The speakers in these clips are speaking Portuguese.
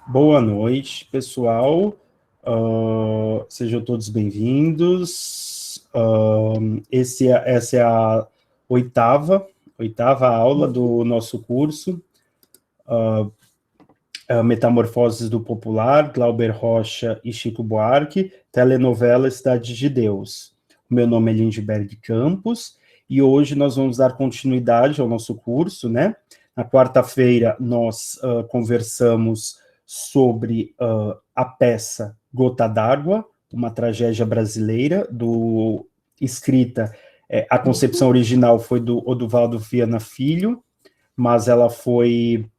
Boa noite, pessoal. Sejam todos bem-vindos. Essa é a oitava aula do nosso curso, Metamorfoses do Popular, Glauber Rocha e Chico Buarque, telenovela Cidade de Deus. O meu nome é Lindbergh Campos e hoje nós vamos dar continuidade ao nosso curso, né? Na quarta-feira nós conversamos sobre a peça Gota d'Água, uma tragédia brasileira, escrita, a concepção original foi do Oduvaldo Viana Filho, mas ela foi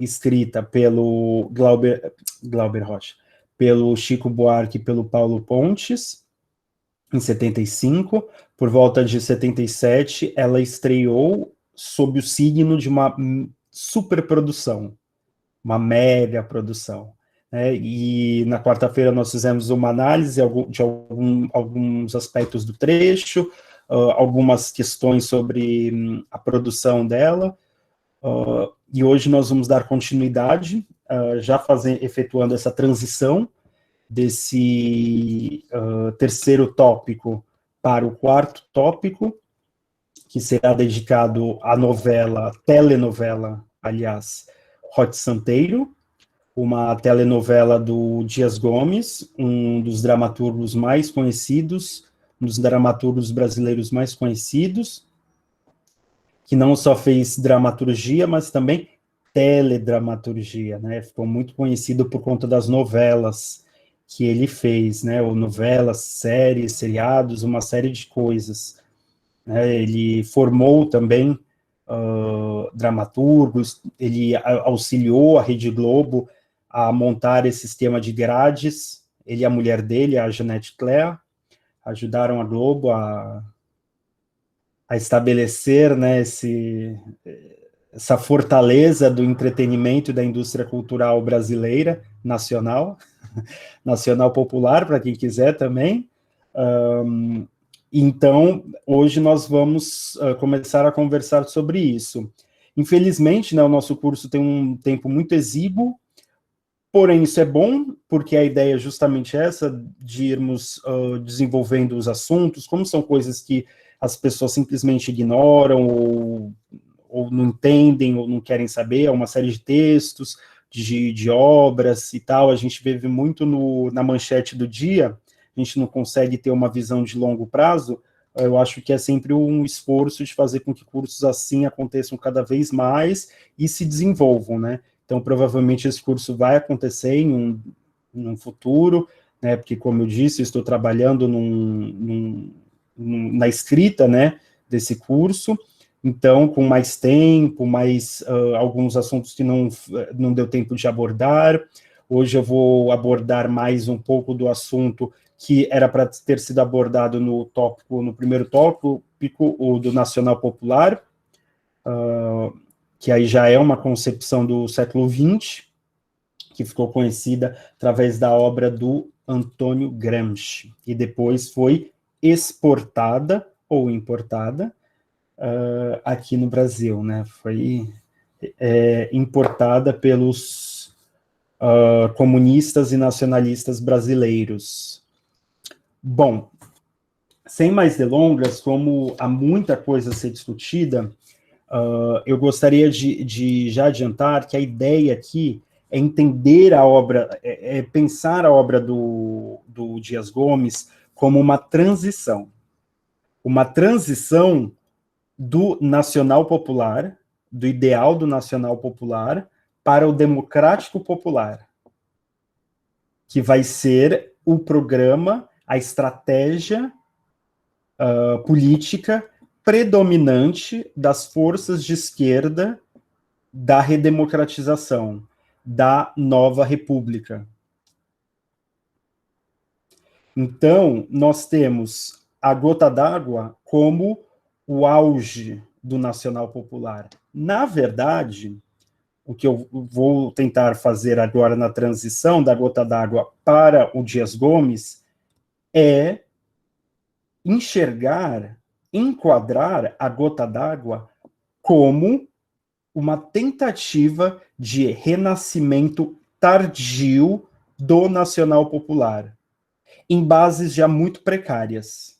escrita pelo Glauber Rocha, pelo Chico Buarque e pelo Paulo Pontes, em 75. Por volta de 77, ela estreou sob o signo de uma superprodução, uma mega produção. Né? E na quarta-feira nós fizemos uma análise de alguns aspectos do trecho, algumas questões sobre a produção dela, e hoje nós vamos dar continuidade, efetuando essa transição desse terceiro tópico para o quarto tópico, que será dedicado à telenovela, aliás, Hot Santeiro, uma telenovela do Dias Gomes, um dos dramaturgos mais conhecidos, um dos dramaturgos brasileiros mais conhecidos, que não só fez dramaturgia, mas também teledramaturgia, né? Ficou muito conhecido por conta das novelas que ele fez, né? Ou novelas, séries, seriados, uma série de coisas. Né? Ele formou também dramaturgos, ele auxiliou a Rede Globo a montar esse sistema de grades, ele e a mulher dele, a Jeanette Claire, ajudaram a Globo a estabelecer, né, essa fortaleza do entretenimento e da indústria cultural brasileira, nacional popular, para quem quiser também. Então, hoje nós vamos começar a conversar sobre isso. Infelizmente, né, o nosso curso tem um tempo muito exíguo, porém isso é bom, porque a ideia é justamente essa, de irmos desenvolvendo os assuntos, como são coisas que as pessoas simplesmente ignoram, ou não entendem, ou não querem saber, é uma série de textos, de obras e tal, a gente vive muito na manchete do dia, a gente não consegue ter uma visão de longo prazo. Eu acho que é sempre um esforço de fazer com que cursos assim aconteçam cada vez mais e se desenvolvam, né? Então, provavelmente esse curso vai acontecer em um futuro, né? Porque, como eu disse, eu estou trabalhando na escrita, né, desse curso, então, com mais tempo, alguns assuntos que não deu tempo de abordar. Hoje eu vou abordar mais um pouco do assunto que era para ter sido abordado no primeiro tópico, o do Nacional Popular, que aí já é uma concepção do século XX, que ficou conhecida através da obra do Antônio Gramsci, e depois foi exportada ou importada aqui no Brasil, né? Foi importada pelos comunistas e nacionalistas brasileiros. Bom, sem mais delongas, como há muita coisa a ser discutida, eu gostaria de já adiantar que a ideia aqui é entender a obra, pensar a obra do Dias Gomes como uma transição do nacional popular, do ideal do nacional popular, para o democrático popular, que vai ser o programa, a estratégia política predominante das forças de esquerda da redemocratização, da nova república. Então, nós temos a Gota d'Água como o auge do nacional popular. Na verdade, o que eu vou tentar fazer agora na transição da Gota d'Água para o Dias Gomes é enxergar, enquadrar a Gota d'Água como uma tentativa de renascimento tardio do nacional popular, em bases já muito precárias.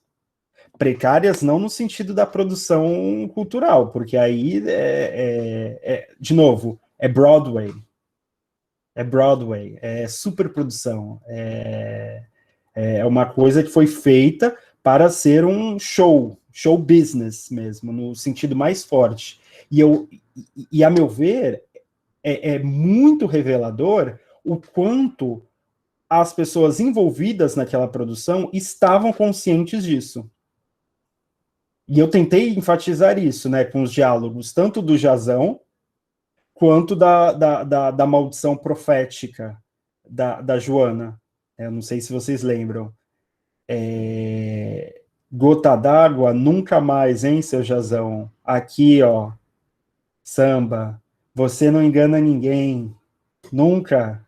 Precárias não no sentido da produção cultural, porque aí, de novo, é Broadway, é superprodução, é uma coisa que foi feita para ser um show business mesmo, no sentido mais forte. E a meu ver, é muito revelador o quanto as pessoas envolvidas naquela produção estavam conscientes disso. E eu tentei enfatizar isso, né, com os diálogos, tanto do Jazão, quanto da maldição profética da Joana. Eu não sei se vocês lembram. Gota d'água, nunca mais, hein, seu Jazão? Aqui, ó, samba, você não engana ninguém, nunca,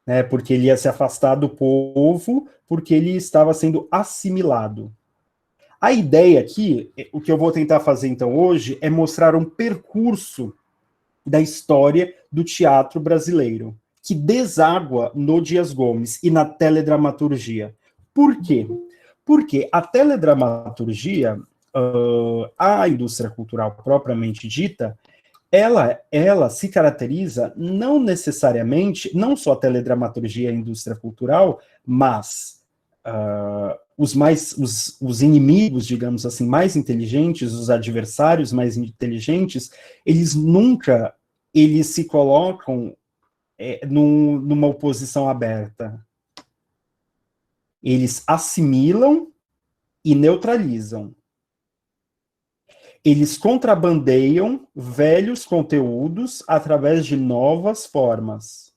né, porque ele ia se afastar do povo, porque ele estava sendo assimilado. A ideia aqui, o que eu vou tentar fazer então hoje, é mostrar um percurso da história do teatro brasileiro, que deságua no Dias Gomes e na teledramaturgia. Por quê? Porque a teledramaturgia, a indústria cultural propriamente dita, ela se caracteriza não necessariamente, não só a teledramaturgia e a indústria cultural, mas os inimigos, digamos assim, mais inteligentes, os adversários mais inteligentes, eles se colocam numa oposição aberta. Eles assimilam e neutralizam. Eles contrabandeiam velhos conteúdos através de novas formas.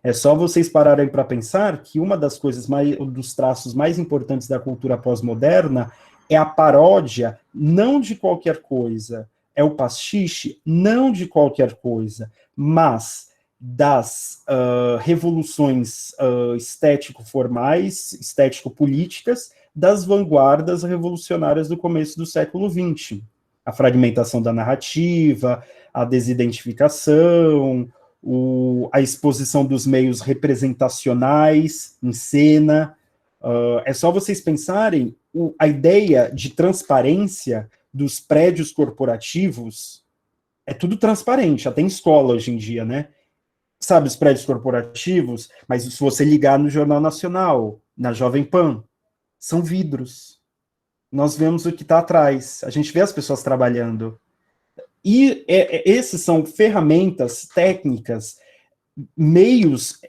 É só vocês pararem para pensar que uma das coisas dos traços mais importantes da cultura pós-moderna é a paródia, não de qualquer coisa, é o pastiche, não de qualquer coisa, mas das revoluções estético-formais, estético-políticas, das vanguardas revolucionárias do começo do século XX. A fragmentação da narrativa, a desidentificação, a exposição dos meios representacionais em cena. É só vocês pensarem a ideia de transparência dos prédios corporativos. É tudo transparente, até em escola hoje em dia, né? Sabe, os prédios corporativos, mas se você ligar no Jornal Nacional, na Jovem Pan, são vidros. Nós vemos o que está atrás, a gente vê as pessoas trabalhando. E esses são ferramentas, técnicas, meios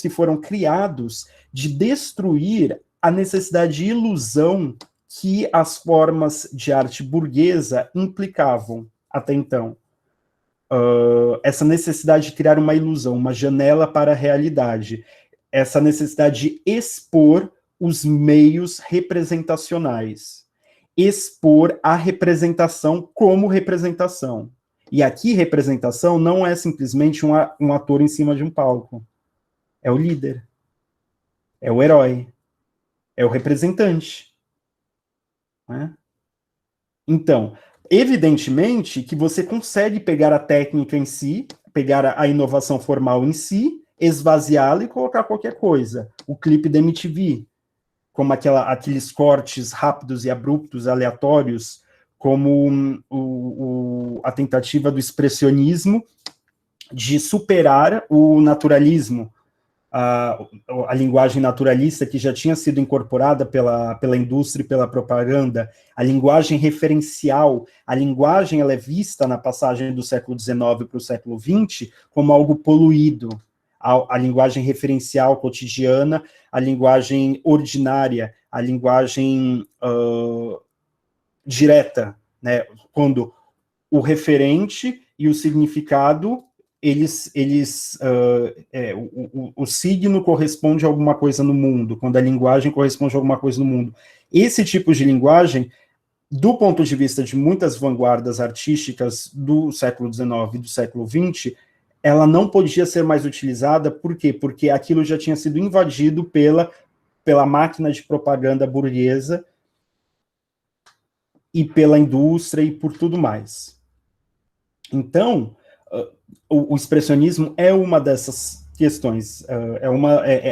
que foram criados de destruir a necessidade de ilusão que as formas de arte burguesa implicavam até então. Essa necessidade de criar uma ilusão, uma janela para a realidade, essa necessidade de expor os meios representacionais, expor a representação como representação. E aqui, representação não é simplesmente um ator em cima de um palco. É o líder. É o herói. É o representante. Né? Então, evidentemente que você consegue pegar a técnica em si, pegar a inovação formal em si, esvaziá-la e colocar qualquer coisa. O clipe da MTV, como aqueles cortes rápidos e abruptos, aleatórios, como a tentativa do expressionismo de superar o naturalismo, a linguagem naturalista que já tinha sido incorporada pela indústria e pela propaganda, a linguagem referencial, a linguagem ela é vista na passagem do século XIX para o século XX como algo poluído, a linguagem referencial cotidiana, a linguagem ordinária, a linguagem direta, né? Quando o referente e o significado, o signo corresponde a alguma coisa no mundo, quando a linguagem corresponde a alguma coisa no mundo. Esse tipo de linguagem, do ponto de vista de muitas vanguardas artísticas do século XIX e do século XX, ela não podia ser mais utilizada, por quê? Porque aquilo já tinha sido invadido pela máquina de propaganda burguesa e pela indústria e por tudo mais. Então, o expressionismo é uma dessas questões,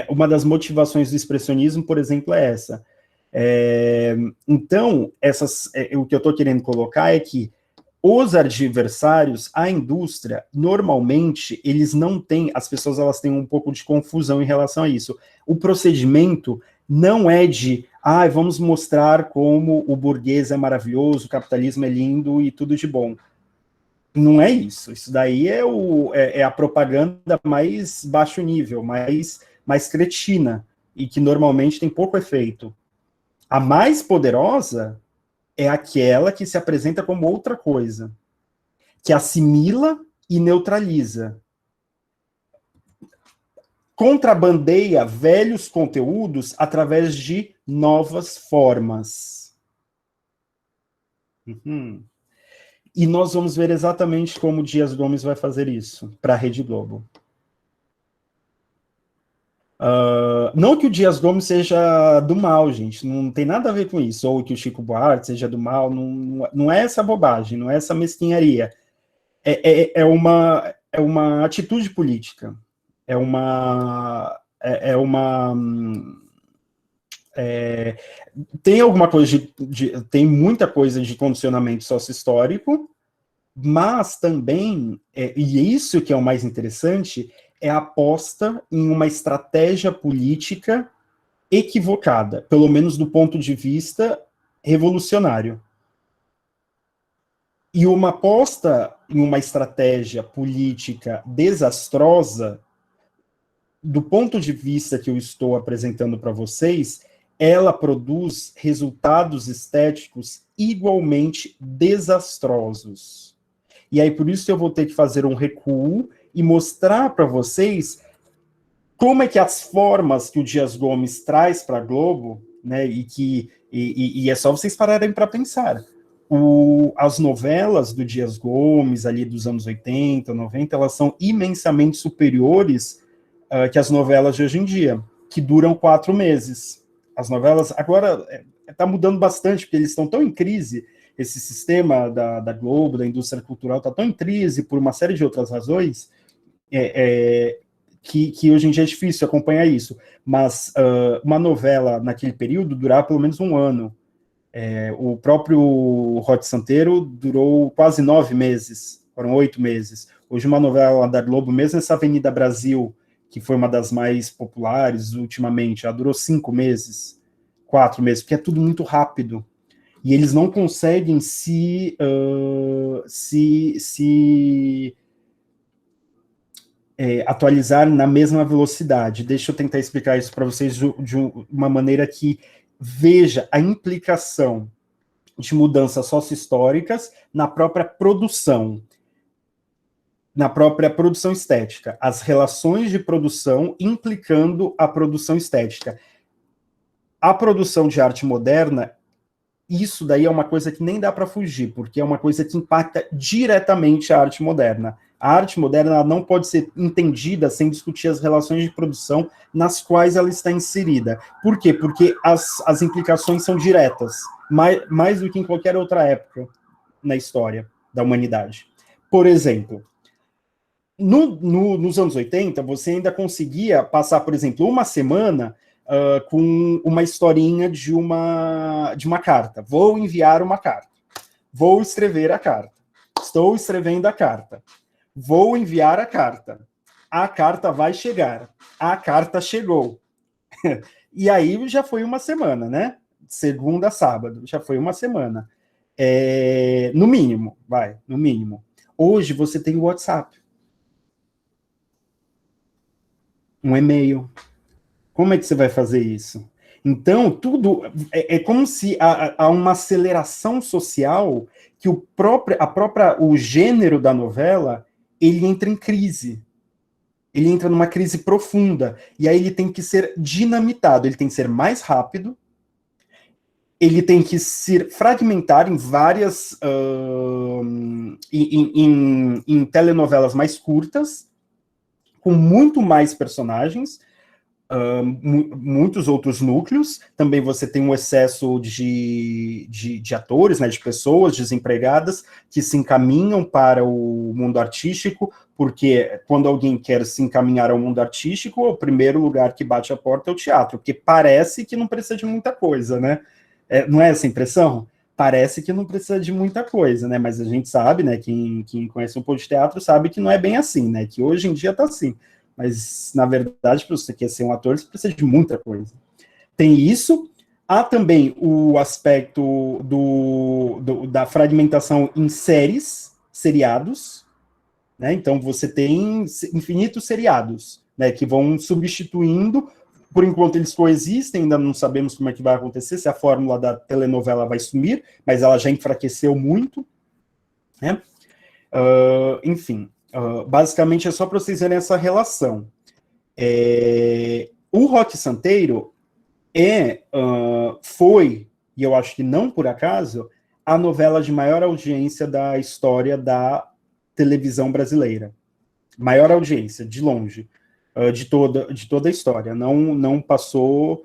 uma das motivações do expressionismo, por exemplo, é essa. Então, o que eu estou querendo colocar é que os adversários, a indústria, normalmente, eles não têm, as pessoas elas têm um pouco de confusão em relação a isso. O procedimento não é de, vamos mostrar como o burguês é maravilhoso, o capitalismo é lindo e tudo de bom. Não é isso. Isso daí é a propaganda mais baixo nível, mais cretina, e que normalmente tem pouco efeito. A mais poderosa é aquela que se apresenta como outra coisa, que assimila e neutraliza. Contrabandeia velhos conteúdos através de novas formas. Uhum. E nós vamos ver exatamente como o Dias Gomes vai fazer isso para a Rede Globo. Não que o Dias Gomes seja do mal, gente, não tem nada a ver com isso, ou que o Chico Buarque seja do mal, não é essa bobagem, não é essa mesquinharia. É uma atitude política, é uma. Tem alguma coisa tem muita coisa de condicionamento sócio-histórico, mas também, e isso que é o mais interessante, é a aposta em uma estratégia política equivocada, pelo menos do ponto de vista revolucionário. E uma aposta em uma estratégia política desastrosa, do ponto de vista que eu estou apresentando para vocês, ela produz resultados estéticos igualmente desastrosos. E aí, por isso, eu vou ter que fazer um recuo e mostrar para vocês como é que as formas que o Dias Gomes traz para a Globo, né, e é só vocês pararem para pensar. As novelas do Dias Gomes, ali dos anos 80, 90, elas são imensamente superiores que as novelas de hoje em dia, que duram 4 meses. As novelas, agora, está mudando bastante, porque eles estão tão em crise, esse sistema da Globo, da indústria cultural, está tão em crise por uma série de outras razões, que hoje em dia é difícil acompanhar isso. Mas uma novela, naquele período, durava pelo menos um ano. O próprio Rod Santeiro durou quase 9 meses, foram 8 meses. Hoje uma novela da Globo, mesmo essa Avenida Brasil, que foi uma das mais populares ultimamente, ela durou 5 meses, 4 meses, porque é tudo muito rápido. E eles não conseguem se atualizar na mesma velocidade. Deixa eu tentar explicar isso para vocês de uma maneira que veja a implicação de mudanças sócio-históricas na própria produção estética, as relações de produção implicando a produção estética. A produção de arte moderna, isso daí é uma coisa que nem dá para fugir, porque é uma coisa que impacta diretamente a arte moderna. A arte moderna não pode ser entendida sem discutir as relações de produção nas quais ela está inserida. Por quê? Porque as implicações são diretas, mais do que em qualquer outra época na história da humanidade. Por exemplo, nos anos 80, você ainda conseguia passar, por exemplo, uma semana com uma historinha de uma carta. Vou enviar uma carta. Vou escrever a carta. Estou escrevendo a carta. Vou enviar a carta. A carta vai chegar. A carta chegou. E aí já foi uma semana, né? Segunda a sábado, já foi uma semana. No mínimo, no mínimo. Hoje você tem o WhatsApp. Um e-mail. Como é que você vai fazer isso? Então, tudo é como se há uma aceleração social que o gênero da novela, ele entra em crise. Ele entra numa crise profunda. E aí ele tem que ser dinamitado, ele tem que ser mais rápido, ele tem que se fragmentar em várias em telenovelas mais curtas, com muito mais personagens, muitos outros núcleos. Também você tem um excesso de atores, né, de pessoas desempregadas que se encaminham para o mundo artístico, porque quando alguém quer se encaminhar ao mundo artístico, o primeiro lugar que bate a porta é o teatro, porque parece que não precisa de muita coisa, né? Não é essa a impressão? Parece que não precisa de muita coisa, né? Mas a gente sabe, né? Quem conhece um pouco de teatro sabe que não é bem assim, né? Que hoje em dia está assim. Mas, na verdade, para você quer ser um ator, você precisa de muita coisa. Tem isso. Há também o aspecto da fragmentação em séries, seriados, né? Então, você tem infinitos seriados, né? Que vão substituindo. Por enquanto, eles coexistem, ainda não sabemos como é que vai acontecer, se a fórmula da telenovela vai sumir, mas ela já enfraqueceu muito, né? Enfim, basicamente é só para vocês verem essa relação. O Roque Santeiro foi, e eu acho que não por acaso, a novela de maior audiência da história da televisão brasileira. Maior audiência, de longe, de toda a história. Não passou...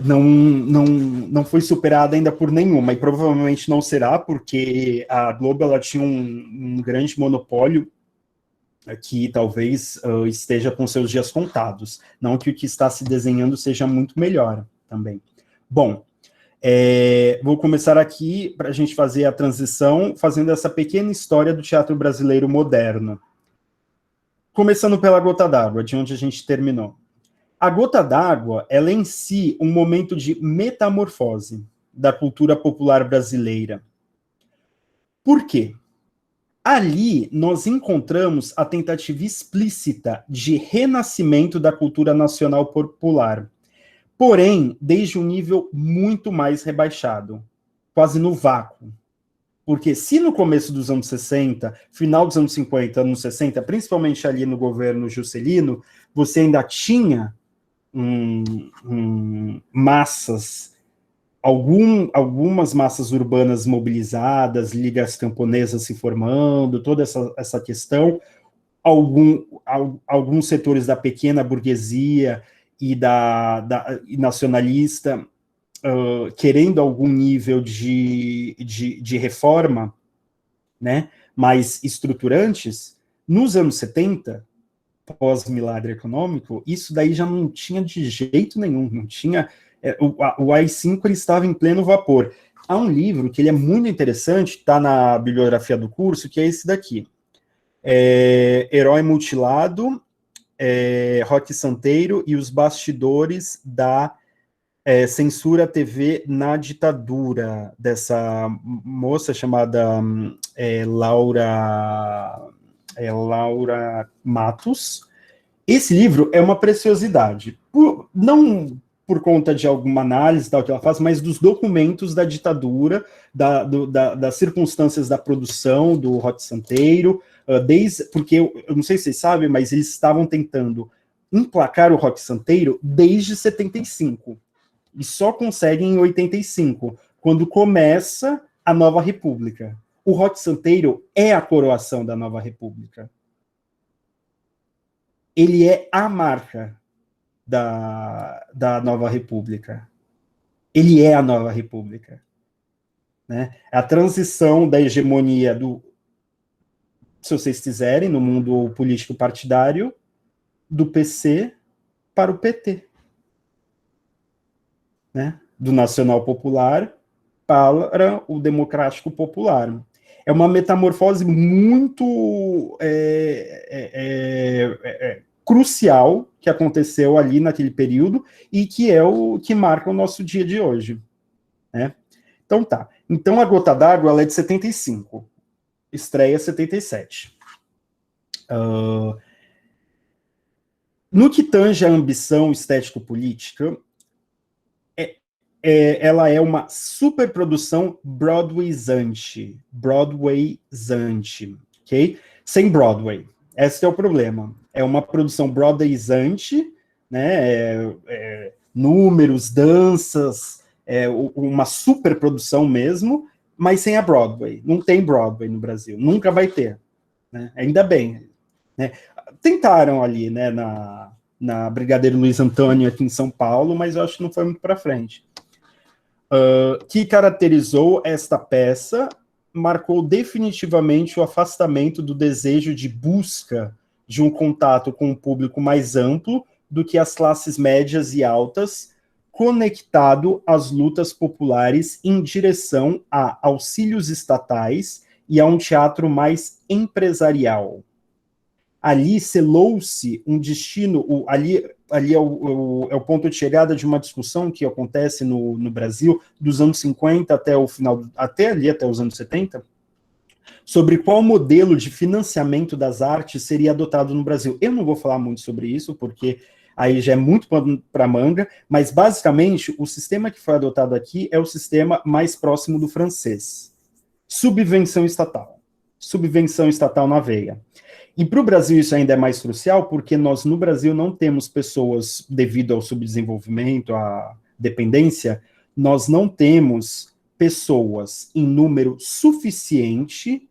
não foi superada ainda por nenhuma, e provavelmente não será, porque a Globo ela tinha um grande monopólio que talvez esteja com seus dias contados. Não que o que está se desenhando seja muito melhor também. Bom, vou começar aqui para a gente fazer a transição, fazendo essa pequena história do teatro brasileiro moderno. Começando pela Gota d'Água, de onde a gente terminou. A Gota d'Água, ela é em si um momento de metamorfose da cultura popular brasileira. Por quê? Ali nós encontramos a tentativa explícita de renascimento da cultura nacional popular, porém, desde um nível muito mais rebaixado, quase no vácuo. Porque se no começo dos anos 60, final dos anos 50, anos 60, principalmente ali no governo Juscelino, você ainda tinha massas, algumas massas urbanas mobilizadas, ligas camponesas se formando, toda essa questão, alguns setores da pequena burguesia e e nacionalista querendo algum nível de reforma, né, mais estruturantes. Nos anos 70, pós-milagre econômico, isso daí já não tinha de jeito nenhum, não tinha... O AI-5 ele estava em pleno vapor. Há um livro que ele é muito interessante, está na bibliografia do curso, que é esse daqui. Herói Mutilado, Roque Santeiro e os bastidores da censura TV na ditadura, dessa moça chamada Laura Matos. Esse livro é uma preciosidade, não por conta de alguma análise tal que ela faz, mas dos documentos da ditadura, das circunstâncias da produção do Roque Santeiro, porque eu não sei se vocês sabem, mas eles estavam tentando emplacar o Roque Santeiro desde 75, e só conseguem em 85, quando começa a Nova República. O Roque Santeiro é a coroação da Nova República. Ele é a marca da Nova República. Ele é a Nova República. Né? A transição da hegemonia se vocês quiserem, no mundo político partidário, do PC para o PT. Né? Do Nacional Popular para o Democrático Popular. É uma metamorfose muito crucial que aconteceu ali naquele período e que é o que marca o nosso dia de hoje. Né? Então tá. Então a Gota d'Água ela é de 75. Estreia 77. No que tange a ambição estético-política, ela é uma superprodução broadwayzante, ok? Sem Broadway. Esse é o problema. É uma produção broadwayzante, né? Números, danças, uma superprodução mesmo, mas sem a Broadway. Não tem Broadway no Brasil, nunca vai ter. Né? Ainda bem. Né? Tentaram ali, né, na Brigadeiro Luiz Antônio, aqui em São Paulo, mas eu acho que não foi muito para frente. Que caracterizou esta peça, marcou definitivamente o afastamento do desejo de busca de um contato com um público mais amplo do que as classes médias e altas, conectado às lutas populares em direção a auxílios estatais e a um teatro mais empresarial. Ali selou-se um destino, ali é o ponto de chegada de uma discussão que acontece no Brasil, dos anos 50 até o final, até os anos 70, sobre qual modelo de financiamento das artes seria adotado no Brasil. Eu não vou falar muito sobre isso, porque aí já é muito para manga, mas basicamente o sistema que foi adotado aqui é o sistema mais próximo do francês. Subvenção estatal. Subvenção estatal na veia. E para o Brasil isso ainda é mais crucial, porque nós no Brasil não temos pessoas, devido ao subdesenvolvimento, à dependência, nós não temos pessoas em número suficiente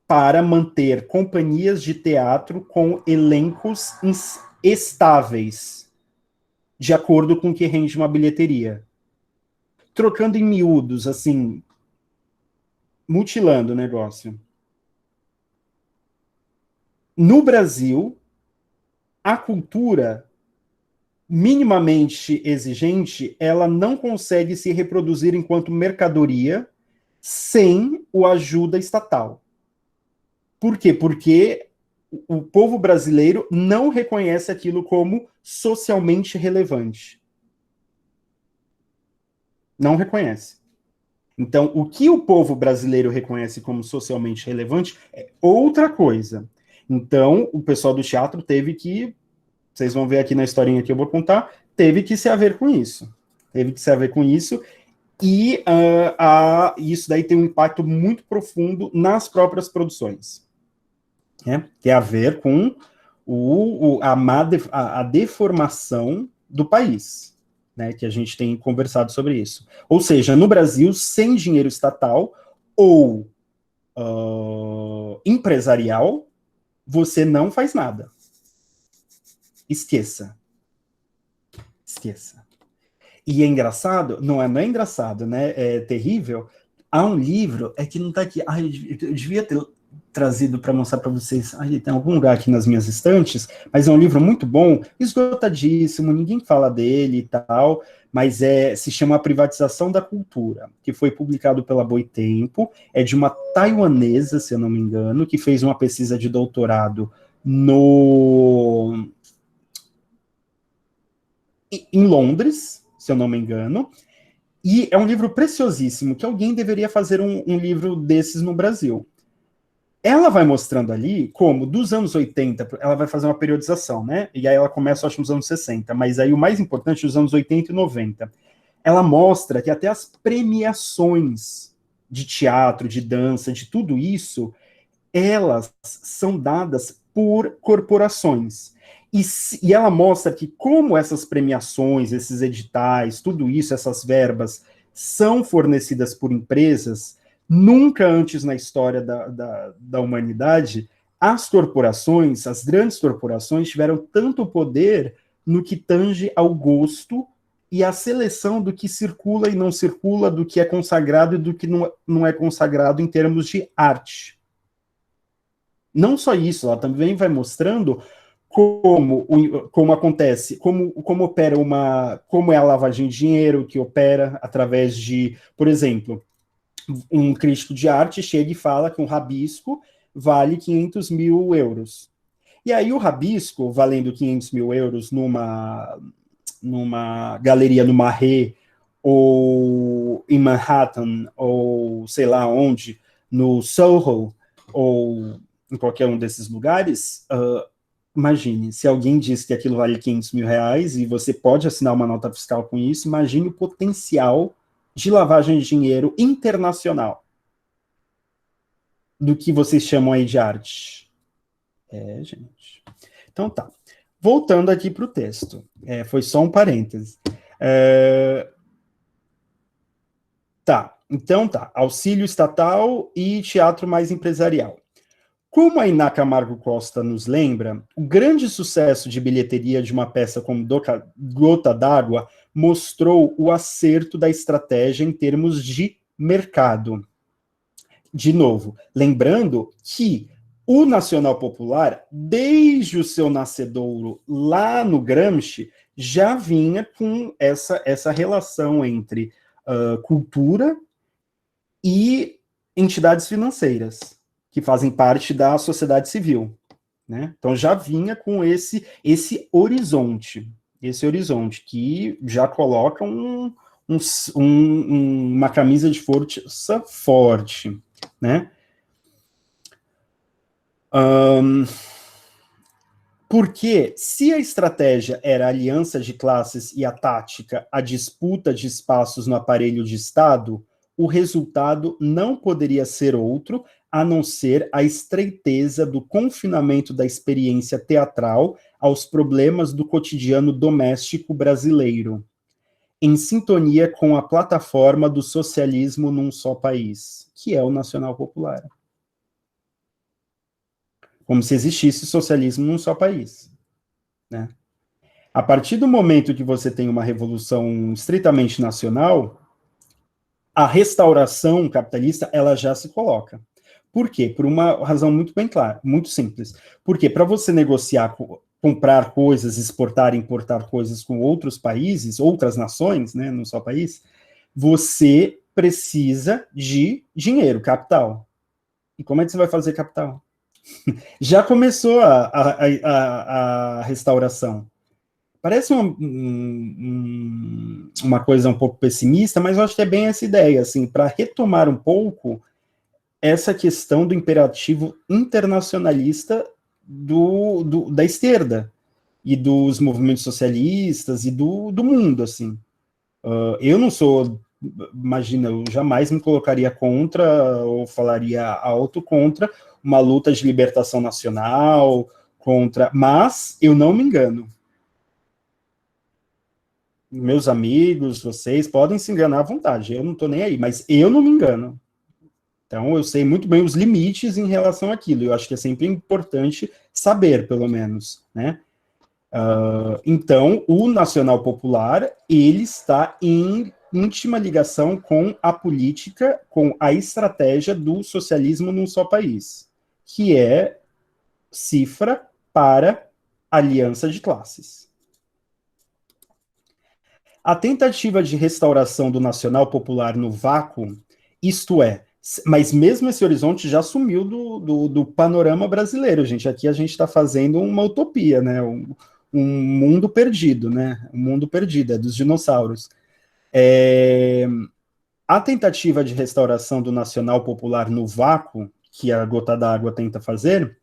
para manter companhias de teatro com elencos estáveis, de acordo com o que rende uma bilheteria. Trocando em miúdos, assim, mutilando o negócio. No Brasil, a cultura minimamente exigente, ela não consegue se reproduzir enquanto mercadoria sem a ajuda estatal. Por quê? Porque o povo brasileiro não reconhece aquilo como socialmente relevante. Não reconhece. Então, o que o povo brasileiro reconhece como socialmente relevante é outra coisa. Então, o pessoal do teatro teve que, vocês vão ver aqui na historinha que eu vou contar, teve que se haver com isso. Teve que se haver com isso, e isso daí tem um impacto muito profundo nas próprias produções. Né? Tem a ver com a deformação do país, né? Que a gente tem conversado sobre isso. Ou seja, no Brasil, sem dinheiro estatal ou empresarial, você não faz nada. Esqueça. Esqueça. E é engraçado, não é engraçado, né? É terrível. Há um livro, é que não está aqui. Ai, eu devia ter trazido para mostrar para vocês. Ai, tem algum lugar aqui nas minhas estantes, mas é um livro muito bom, esgotadíssimo, ninguém fala dele e tal, mas se chama A Privatização da Cultura, que foi publicado pela Boitempo, é de uma taiwanesa, se eu não me engano, que fez uma pesquisa de doutorado em Londres, se eu não me engano, e é um livro preciosíssimo, que alguém deveria fazer um livro desses no Brasil. Ela vai mostrando ali como, dos anos 80, ela vai fazer uma periodização, né? E aí ela começa, acho, nos anos 60, mas aí o mais importante, dos anos 80 e 90. Ela mostra que até as premiações de teatro, de dança, de tudo isso, elas são dadas por corporações. E ela mostra que como essas premiações, esses editais, tudo isso, essas verbas, são fornecidas por empresas, nunca antes na história da humanidade, as corporações, as grandes corporações, tiveram tanto poder no que tange ao gosto e à seleção do que circula e não circula, do que é consagrado e do que não é consagrado em termos de arte. Não só isso, ela também vai mostrando como acontece, como opera como é a lavagem de dinheiro, que opera através de, por exemplo, um crítico de arte chega e fala que um rabisco vale 500 mil euros. E aí o rabisco, valendo 500 mil euros numa galeria no Marais, ou em Manhattan, ou sei lá onde, no Soho, ou em qualquer um desses lugares, imagine, se alguém diz que aquilo vale 500 mil reais e você pode assinar uma nota fiscal com isso, imagine o potencial de lavagem de dinheiro internacional do que vocês chamam aí de arte. Gente. Então tá. Voltando aqui para o texto. Foi só um parêntese. Tá. Então tá. Auxílio estatal e teatro mais empresarial. Como a Iná Camargo Costa nos lembra, o grande sucesso de bilheteria de uma peça como Gota d'Água mostrou o acerto da estratégia em termos de mercado. De novo, lembrando que o Nacional Popular, desde o seu nascedouro lá no Gramsci, já vinha com essa relação entre cultura e entidades financeiras, que fazem parte da sociedade civil. Né? Então já vinha com esse horizonte que já coloca uma camisa de força forte. Né? Porque se a estratégia era a aliança de classes e a tática a disputa de espaços no aparelho de Estado, o resultado não poderia ser outro a não ser a estreiteza do confinamento da experiência teatral aos problemas do cotidiano doméstico brasileiro, em sintonia com a plataforma do socialismo num só país, que é o Nacional Popular. Como se existisse socialismo num só país. Né? A partir do momento que você tem uma revolução estritamente nacional, a restauração capitalista ela já se coloca. Por quê? Por uma razão muito bem clara, muito simples. Porque para você negociar, comprar coisas, exportar, importar coisas com outros países, outras nações, né, não só país, você precisa de dinheiro, capital. E como é que você vai fazer capital? Já começou a restauração. Parece uma coisa um pouco pessimista, mas eu acho que é bem essa ideia, assim, para retomar um pouco essa questão do imperativo internacionalista da esquerda e dos movimentos socialistas e do mundo, assim. Eu não sou, imagina, eu jamais me colocaria contra ou falaria alto contra uma luta de libertação nacional, mas eu não me engano. Meus amigos, vocês podem se enganar à vontade, eu não estou nem aí, mas eu não me engano. Então, eu sei muito bem os limites em relação àquilo, eu acho que é sempre importante saber, pelo menos, né? Então, o Nacional Popular, ele está em íntima ligação com a política, com a estratégia do socialismo num só país, que é cifra para aliança de classes. A tentativa de restauração do Nacional Popular no vácuo, isto é, mas mesmo esse horizonte já sumiu do panorama brasileiro, gente. Aqui a gente está fazendo uma utopia, né? Um mundo perdido, né? Um mundo perdido, é dos dinossauros. A tentativa de restauração do Nacional Popular no vácuo, que a Gota d'Água tenta fazer,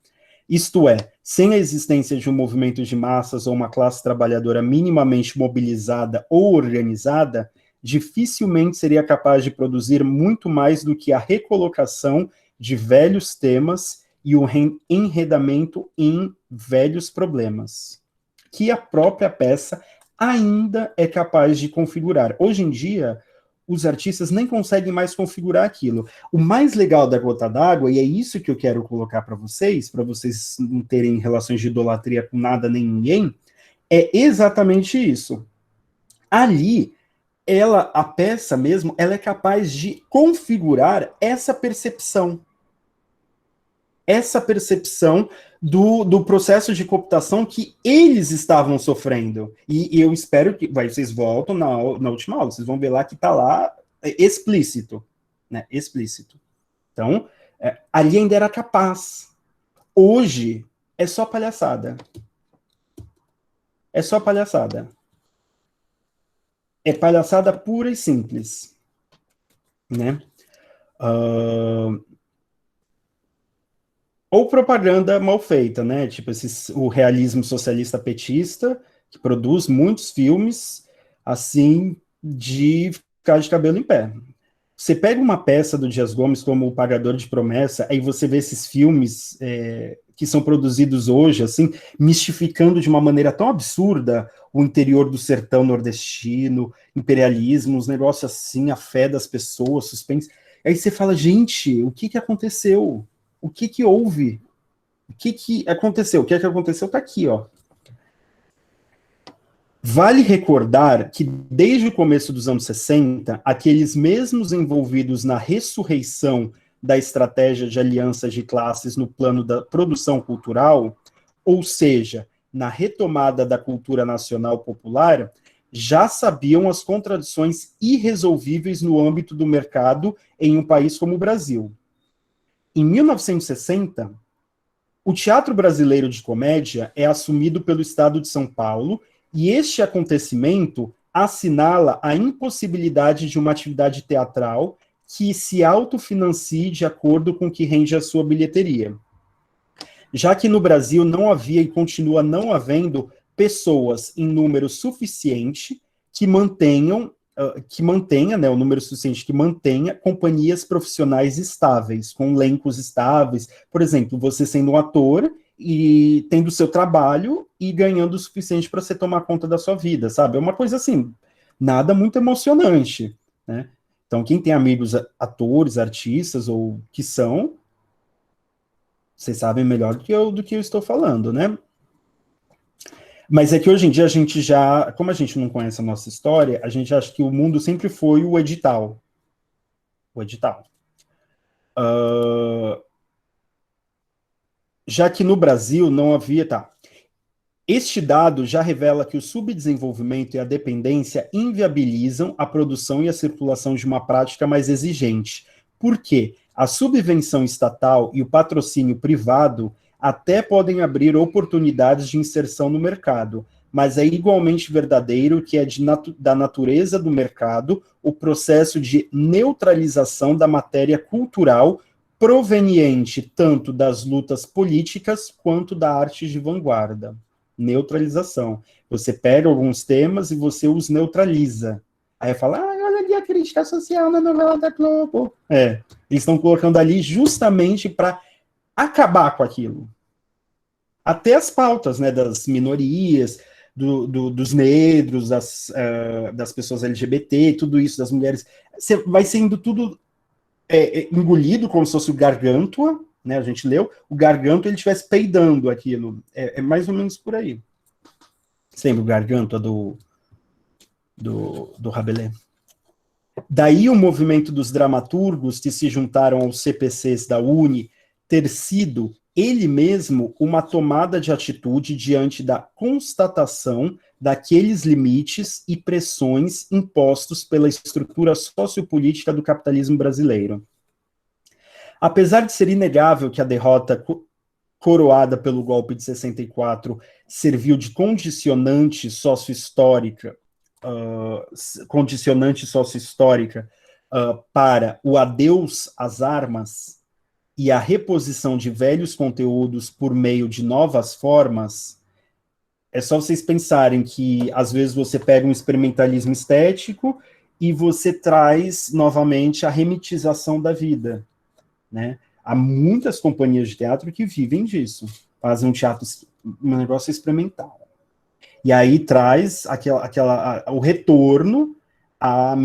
isto é, sem a existência de um movimento de massas ou uma classe trabalhadora minimamente mobilizada ou organizada, dificilmente seria capaz de produzir muito mais do que a recolocação de velhos temas e o enredamento em velhos problemas, que a própria peça ainda é capaz de configurar. Hoje em dia, os artistas nem conseguem mais configurar aquilo. O mais legal da Gota d'Água, e é isso que eu quero colocar para vocês não terem relações de idolatria com nada nem ninguém, é exatamente isso. Ali, a peça mesmo, ela é capaz de configurar essa percepção do processo de cooptação que eles estavam sofrendo. E eu espero que vocês voltam na última aula, vocês vão ver lá que está lá explícito. Né? Explícito. Então, ali ainda era capaz. Hoje, é só palhaçada. É só palhaçada. É palhaçada pura e simples. Né? Ou propaganda mal feita, né? Tipo o realismo socialista petista, que produz muitos filmes, assim, de ficar de cabelo em pé. Você pega uma peça do Dias Gomes como O Pagador de Promessa, aí você vê esses filmes que são produzidos hoje, assim, mistificando de uma maneira tão absurda o interior do sertão nordestino, imperialismo, os negócios assim, a fé das pessoas, suspense. Aí você fala, gente, o que aconteceu? O que houve? O que aconteceu? O que aconteceu está aqui, ó. Vale recordar que, desde o começo dos anos 60, aqueles mesmos envolvidos na ressurreição da estratégia de alianças de classes no plano da produção cultural, ou seja, na retomada da cultura nacional popular, já sabiam as contradições irresolvíveis no âmbito do mercado em um país como o Brasil. Em 1960, o Teatro Brasileiro de Comédia é assumido pelo Estado de São Paulo, e este acontecimento assinala a impossibilidade de uma atividade teatral que se autofinancie de acordo com o que rende a sua bilheteria. Já que no Brasil não havia e continua não havendo pessoas em número suficiente que mantenha, né, o número suficiente que mantenha companhias profissionais estáveis, com elencos estáveis. Por exemplo, você sendo um ator e tendo o seu trabalho e ganhando o suficiente para você tomar conta da sua vida, sabe? É uma coisa assim, nada muito emocionante, né? Então, quem tem amigos atores, artistas, ou que são, vocês sabem melhor do que eu estou falando, né? Mas é que hoje em dia a gente já, como a gente não conhece a nossa história, a gente acha que o mundo sempre foi o edital. O edital. Já que no Brasil não havia, tá. Este dado já revela que o subdesenvolvimento e a dependência inviabilizam a produção e a circulação de uma prática mais exigente. Por quê? A subvenção estatal e o patrocínio privado até podem abrir oportunidades de inserção no mercado, mas é igualmente verdadeiro que é da natureza do mercado o processo de neutralização da matéria cultural proveniente tanto das lutas políticas quanto da arte de vanguarda. Neutralização. Você pega alguns temas e você os neutraliza. Aí fala, olha ali a crítica social na novela da Globo. Eles estão colocando ali justamente para acabar com aquilo. Até as pautas, né, das minorias, dos negros, das pessoas LGBT, tudo isso, das mulheres, vai sendo tudo engolido como se fosse o Gargantua, né, a gente leu, o Gargantua ele estivesse peidando aquilo. É mais ou menos por aí. Você lembra o Gargantua do Rabelais? Daí o movimento dos dramaturgos que se juntaram aos CPCs da UNE ter sido ele mesmo uma tomada de atitude diante da constatação daqueles limites e pressões impostos pela estrutura sociopolítica do capitalismo brasileiro. Apesar de ser inegável que a derrota coroada pelo golpe de 64 serviu de condicionante sociohistórica para o adeus às armas e a reposição de velhos conteúdos por meio de novas formas, é só vocês pensarem que, às vezes, você pega um experimentalismo estético e você traz, novamente, a remitização da vida, né? Há muitas companhias de teatro que vivem disso, fazem um teatro, um negócio experimental. E aí traz o retorno ao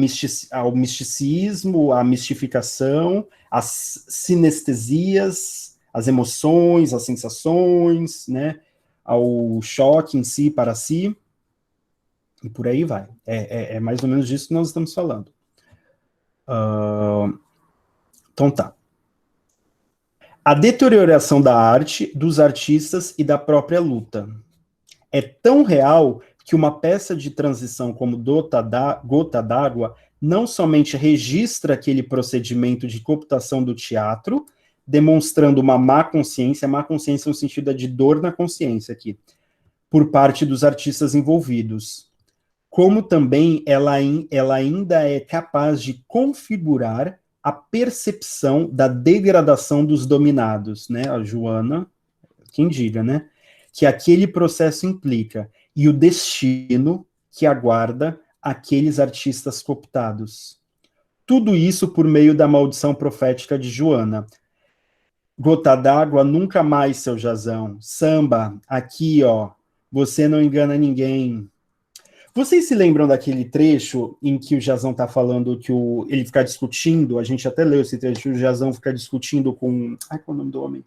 misticismo, à mistificação, às sinestesias, às emoções, às sensações, né? Ao choque em si, para si, e por aí vai. É mais ou menos disso que nós estamos falando. Então tá. A deterioração da arte, dos artistas e da própria luta. É tão real que uma peça de transição como Gota d'Água não somente registra aquele procedimento de cooptação do teatro, demonstrando uma má consciência no sentido de dor na consciência aqui, por parte dos artistas envolvidos, como também ela ainda é capaz de configurar a percepção da degradação dos dominados, né? A Joana, quem diga, né? Que aquele processo implica, e o destino que aguarda aqueles artistas cooptados. Tudo isso por meio da maldição profética de Joana. Gota d'água, nunca mais, seu Jazão. Samba, aqui, ó. Você não engana ninguém. Vocês se lembram daquele trecho em que o Jazão está falando que ele fica discutindo, a gente até leu esse trecho, o Jazão fica discutindo com... Ai, qual é o nome do homem?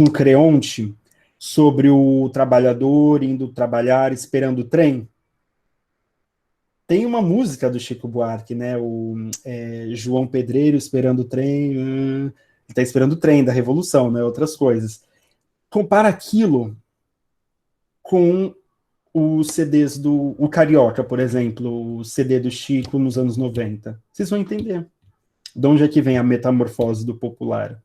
com Creonte, sobre o trabalhador indo trabalhar, esperando o trem? Tem uma música do Chico Buarque, né? João Pedreiro esperando o trem, ele está esperando o trem da Revolução, né? Outras coisas. Compara aquilo com os CDs do o Carioca, por exemplo, o CD do Chico nos anos 90. Vocês vão entender de onde é que vem a metamorfose do popular.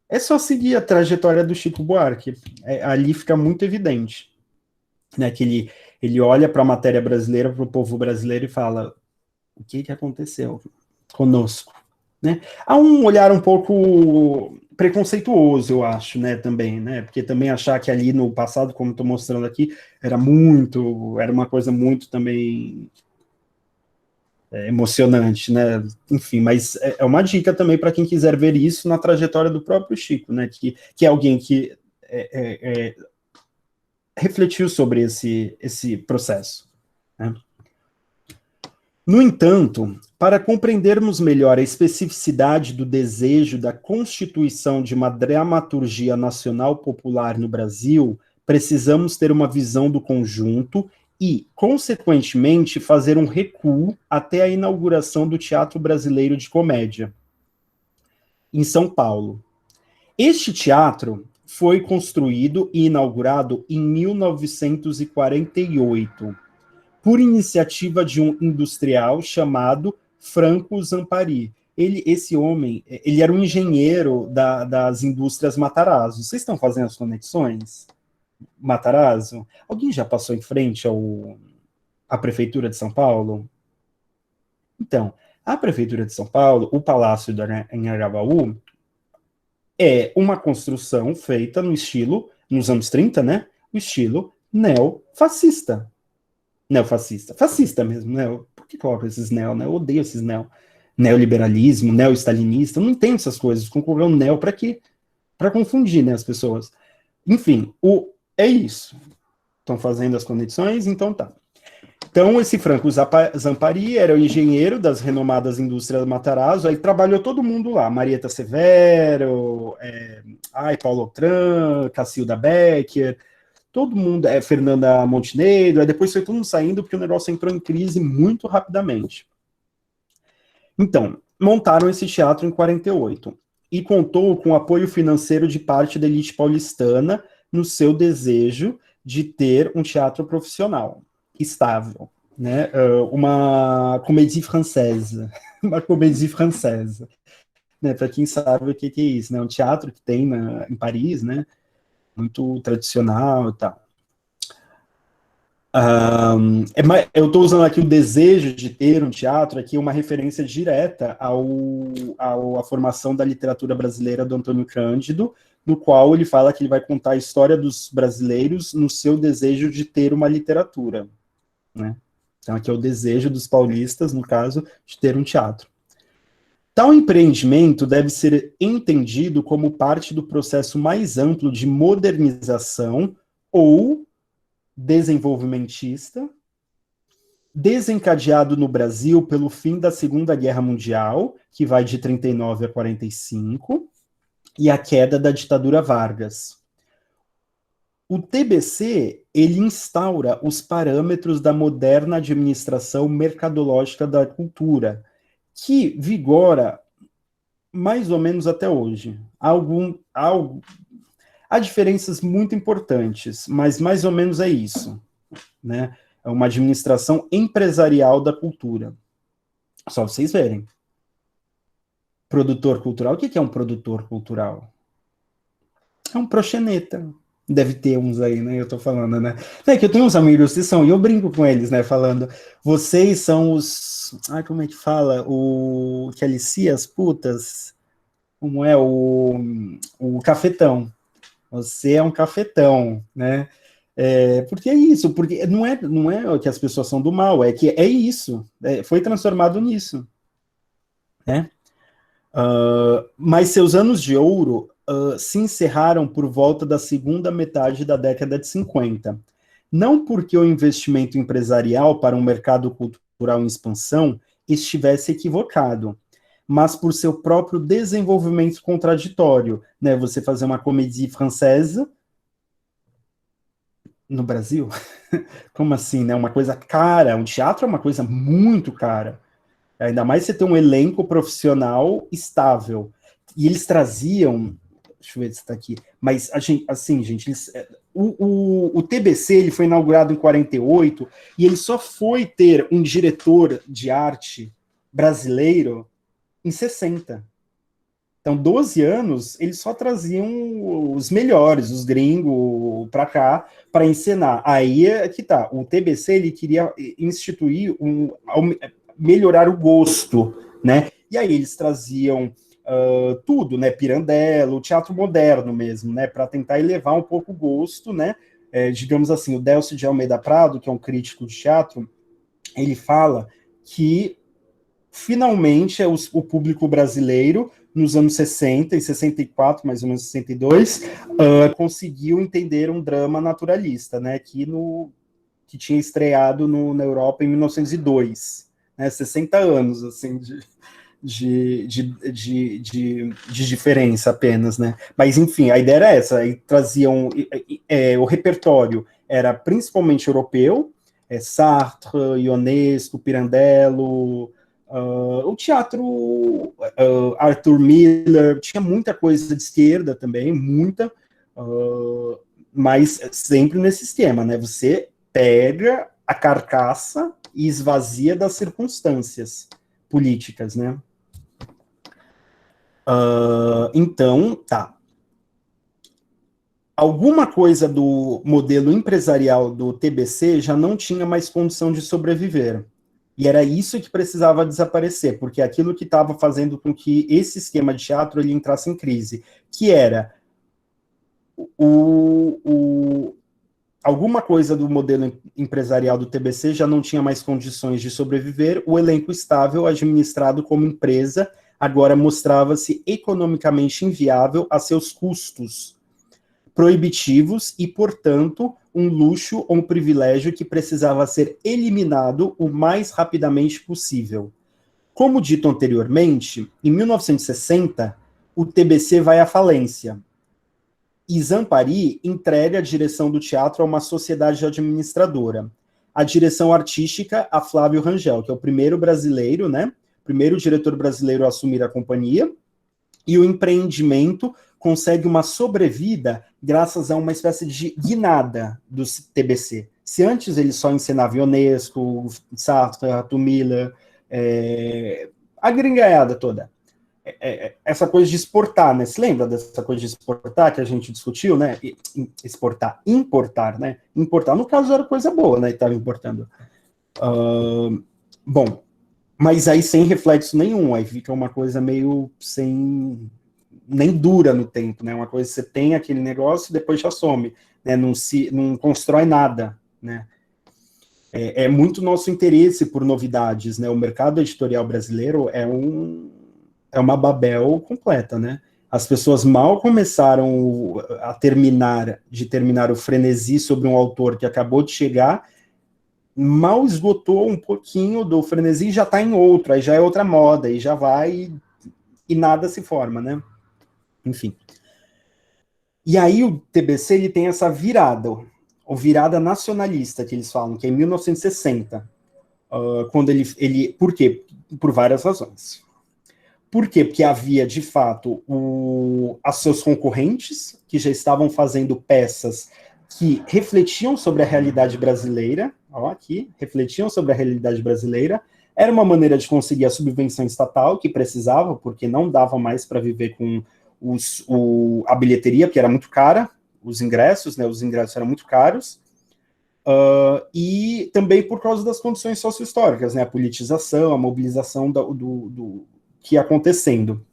É só seguir a trajetória do Chico Buarque. Ali fica muito evidente, né, que ele olha para a matéria brasileira, para o povo brasileiro e fala: o que aconteceu conosco? Né? Há um olhar um pouco preconceituoso, eu acho, né, também, né, porque também achar que ali no passado, como estou mostrando aqui, era uma coisa muito também emocionante, né, enfim, mas é uma dica também para quem quiser ver isso na trajetória do próprio Chico, né, que é alguém que refletiu sobre esse processo, né? No entanto, para compreendermos melhor a especificidade do desejo da constituição de uma dramaturgia nacional popular no Brasil, precisamos ter uma visão do conjunto e, consequentemente, fazer um recuo até a inauguração do Teatro Brasileiro de Comédia, em São Paulo. Este teatro foi construído e inaugurado em 1948, por iniciativa de um industrial chamado Franco Zampari. Esse homem, ele era um engenheiro das indústrias Matarazzo. Vocês estão fazendo as conexões? Matarazzo? Alguém já passou em frente à Prefeitura de São Paulo? Então, a Prefeitura de São Paulo, o Palácio do Anhangabaú, é uma construção feita no estilo, nos anos 30, né? O estilo neofascista. Neofascista. Fascista mesmo, né? Por que coloca esses neo, né? Eu odeio esses neo. Neoliberalismo, neo-stalinista, eu não entendo essas coisas. Concorrer um neo para quê? Para confundir, né, as pessoas. Enfim, é isso. Estão fazendo as conexões, então tá. Então, esse Franco Zampari era o engenheiro das renomadas indústrias Matarazzo, aí trabalhou todo mundo lá, Marieta Severo, Paulo Outram, Cacilda Becker, todo mundo, Fernanda Montenegro, aí depois foi todo mundo saindo porque o negócio entrou em crise muito rapidamente. Então, montaram esse teatro em 48 e contou com apoio financeiro de parte da elite paulistana no seu desejo de ter um teatro profissional, estável, né? Uma comédie française, uma comédie française, né? Para quem sabe o que é isso, né? Um teatro que tem em Paris, né? Muito tradicional e tal. Eu estou usando aqui o desejo de ter um teatro, aqui uma referência direta à formação da literatura brasileira do Antônio Cândido, no qual ele fala que ele vai contar a história dos brasileiros no seu desejo de ter uma literatura, né? Então aqui é o desejo dos paulistas, no caso, de ter um teatro. Tal empreendimento deve ser entendido como parte do processo mais amplo de modernização ou desenvolvimentista, desencadeado no Brasil pelo fim da Segunda Guerra Mundial, que vai de 39 a 45, e a queda da ditadura Vargas. O TBC, ele instaura os parâmetros da moderna administração mercadológica da cultura, que vigora mais ou menos até hoje. Há diferenças muito importantes, mas mais ou menos é isso, né? É uma administração empresarial da cultura. Só vocês verem. Produtor cultural, o que é um produtor cultural? É um proxeneta. Deve ter uns aí, né? Eu tô falando, né? É que eu tenho uns amigos que são, e eu brinco com eles, né? Falando, vocês são os... Ai, como é que fala? O que alicia as putas? Como é? O cafetão. Você é um cafetão, né? Porque é isso, porque não é que as pessoas são do mal, é que é isso, foi transformado nisso, né? Mas seus anos de ouro se encerraram por volta da segunda metade da década de 50. Não porque o investimento empresarial para um mercado cultural em expansão estivesse equivocado, mas por seu próprio desenvolvimento contraditório, né? Você fazer uma comédie française no Brasil? Como assim, né? Uma coisa cara, um teatro é uma coisa muito cara. Ainda mais você ter um elenco profissional estável. E eles traziam, deixa eu ver se está aqui, mas assim, gente, o TBC ele foi inaugurado em 48 e ele só foi ter um diretor de arte brasileiro em 60. Então, 12 anos, eles só traziam os melhores, os gringos, para cá, para encenar. Aí é que tá. O TBC, ele queria instituir melhorar o gosto, né? E aí eles traziam tudo, né? Pirandello, teatro moderno mesmo, né? Para tentar elevar um pouco o gosto, né? Digamos assim, o Delcio de Almeida Prado, que é um crítico de teatro, ele fala que finalmente o público brasileiro, nos anos 60 e 64, mais ou menos 62, conseguiu entender um drama naturalista, né, que tinha estreado na Europa em 1902, né, 60 anos, assim, de diferença apenas, né? Mas, enfim, a ideia era essa, aí traziam, o repertório era principalmente europeu, Sartre, Ionesco, Pirandello, o teatro Arthur Miller, tinha muita coisa de esquerda também, muita, mas sempre nesse esquema, né? Você pega a carcaça e esvazia das circunstâncias políticas, né? Então, tá. Alguma coisa do modelo empresarial do TBC já não tinha mais condição de sobreviver. E era isso que precisava desaparecer, porque aquilo que estava fazendo com que esse esquema de teatro ele entrasse em crise, que era alguma coisa do modelo empresarial do TBC já não tinha mais condições de sobreviver, o elenco estável, administrado como empresa, agora mostrava-se economicamente inviável a seus custos proibitivos e, portanto, um luxo ou um privilégio que precisava ser eliminado o mais rapidamente possível. Como dito anteriormente, em 1960, o TBC vai à falência. E Zampari entrega a direção do teatro a uma sociedade administradora. A direção artística a Flávio Rangel, que é o primeiro brasileiro, né? Primeiro diretor brasileiro a assumir a companhia. E o empreendimento consegue uma sobrevida graças a uma espécie de guinada do TBC. Se antes ele só encenava Ionesco, Sartre, Arthur Miller, a gringaiada toda, essa coisa de exportar, né? Se lembra dessa coisa de exportar que a gente discutiu, né? Exportar, importar, né? Importar, no caso, era coisa boa, né? Estava importando. Bom, mas aí sem reflexo nenhum, aí fica uma coisa meio sem... nem dura no tempo, né? Uma coisa que você tem aquele negócio e depois já some, né? Não constrói nada, né? É muito nosso interesse por novidades, né? O mercado editorial brasileiro é uma Babel completa, né? As pessoas mal começaram a terminar o frenesi sobre um autor que acabou de chegar, mal esgotou um pouquinho do frenesi e já está em outro, aí já é outra moda, e já vai e nada se forma, né? Enfim. E aí o TBC ele tem essa virada, ou virada nacionalista que eles falam, que é em 1960, quando ele... Por quê? Por várias razões. Por quê? Porque havia, de fato, os seus concorrentes, que já estavam fazendo peças que refletiam sobre a realidade brasileira, refletiam sobre a realidade brasileira, era uma maneira de conseguir a subvenção estatal, que precisava, porque não dava mais para viver com a bilheteria, porque era muito cara, os ingressos eram muito caros, e também por causa das condições socio-históricas, né, a politização, a mobilização do que ia acontecendo.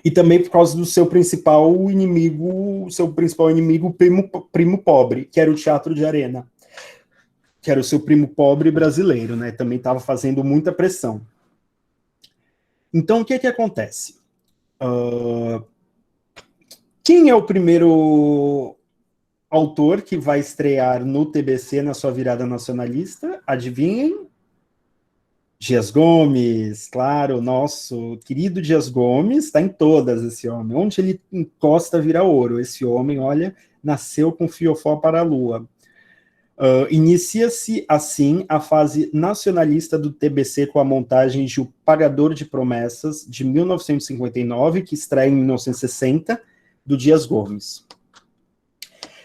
E também por causa do seu principal inimigo, primo pobre, que era o teatro de arena, que era o seu primo pobre brasileiro, né? Também estava fazendo muita pressão. Então, o que acontece? Quem é o primeiro autor que vai estrear no TBC na sua virada nacionalista? Adivinhem? Dias Gomes, claro, nosso querido Dias Gomes, está em todas esse homem. Onde ele encosta vira ouro. Esse homem, olha, nasceu com fiofó para a lua. Inicia-se, assim, a fase nacionalista do TBC com a montagem de O Pagador de Promessas, de 1959, que estreia em 1960, do Dias Gomes.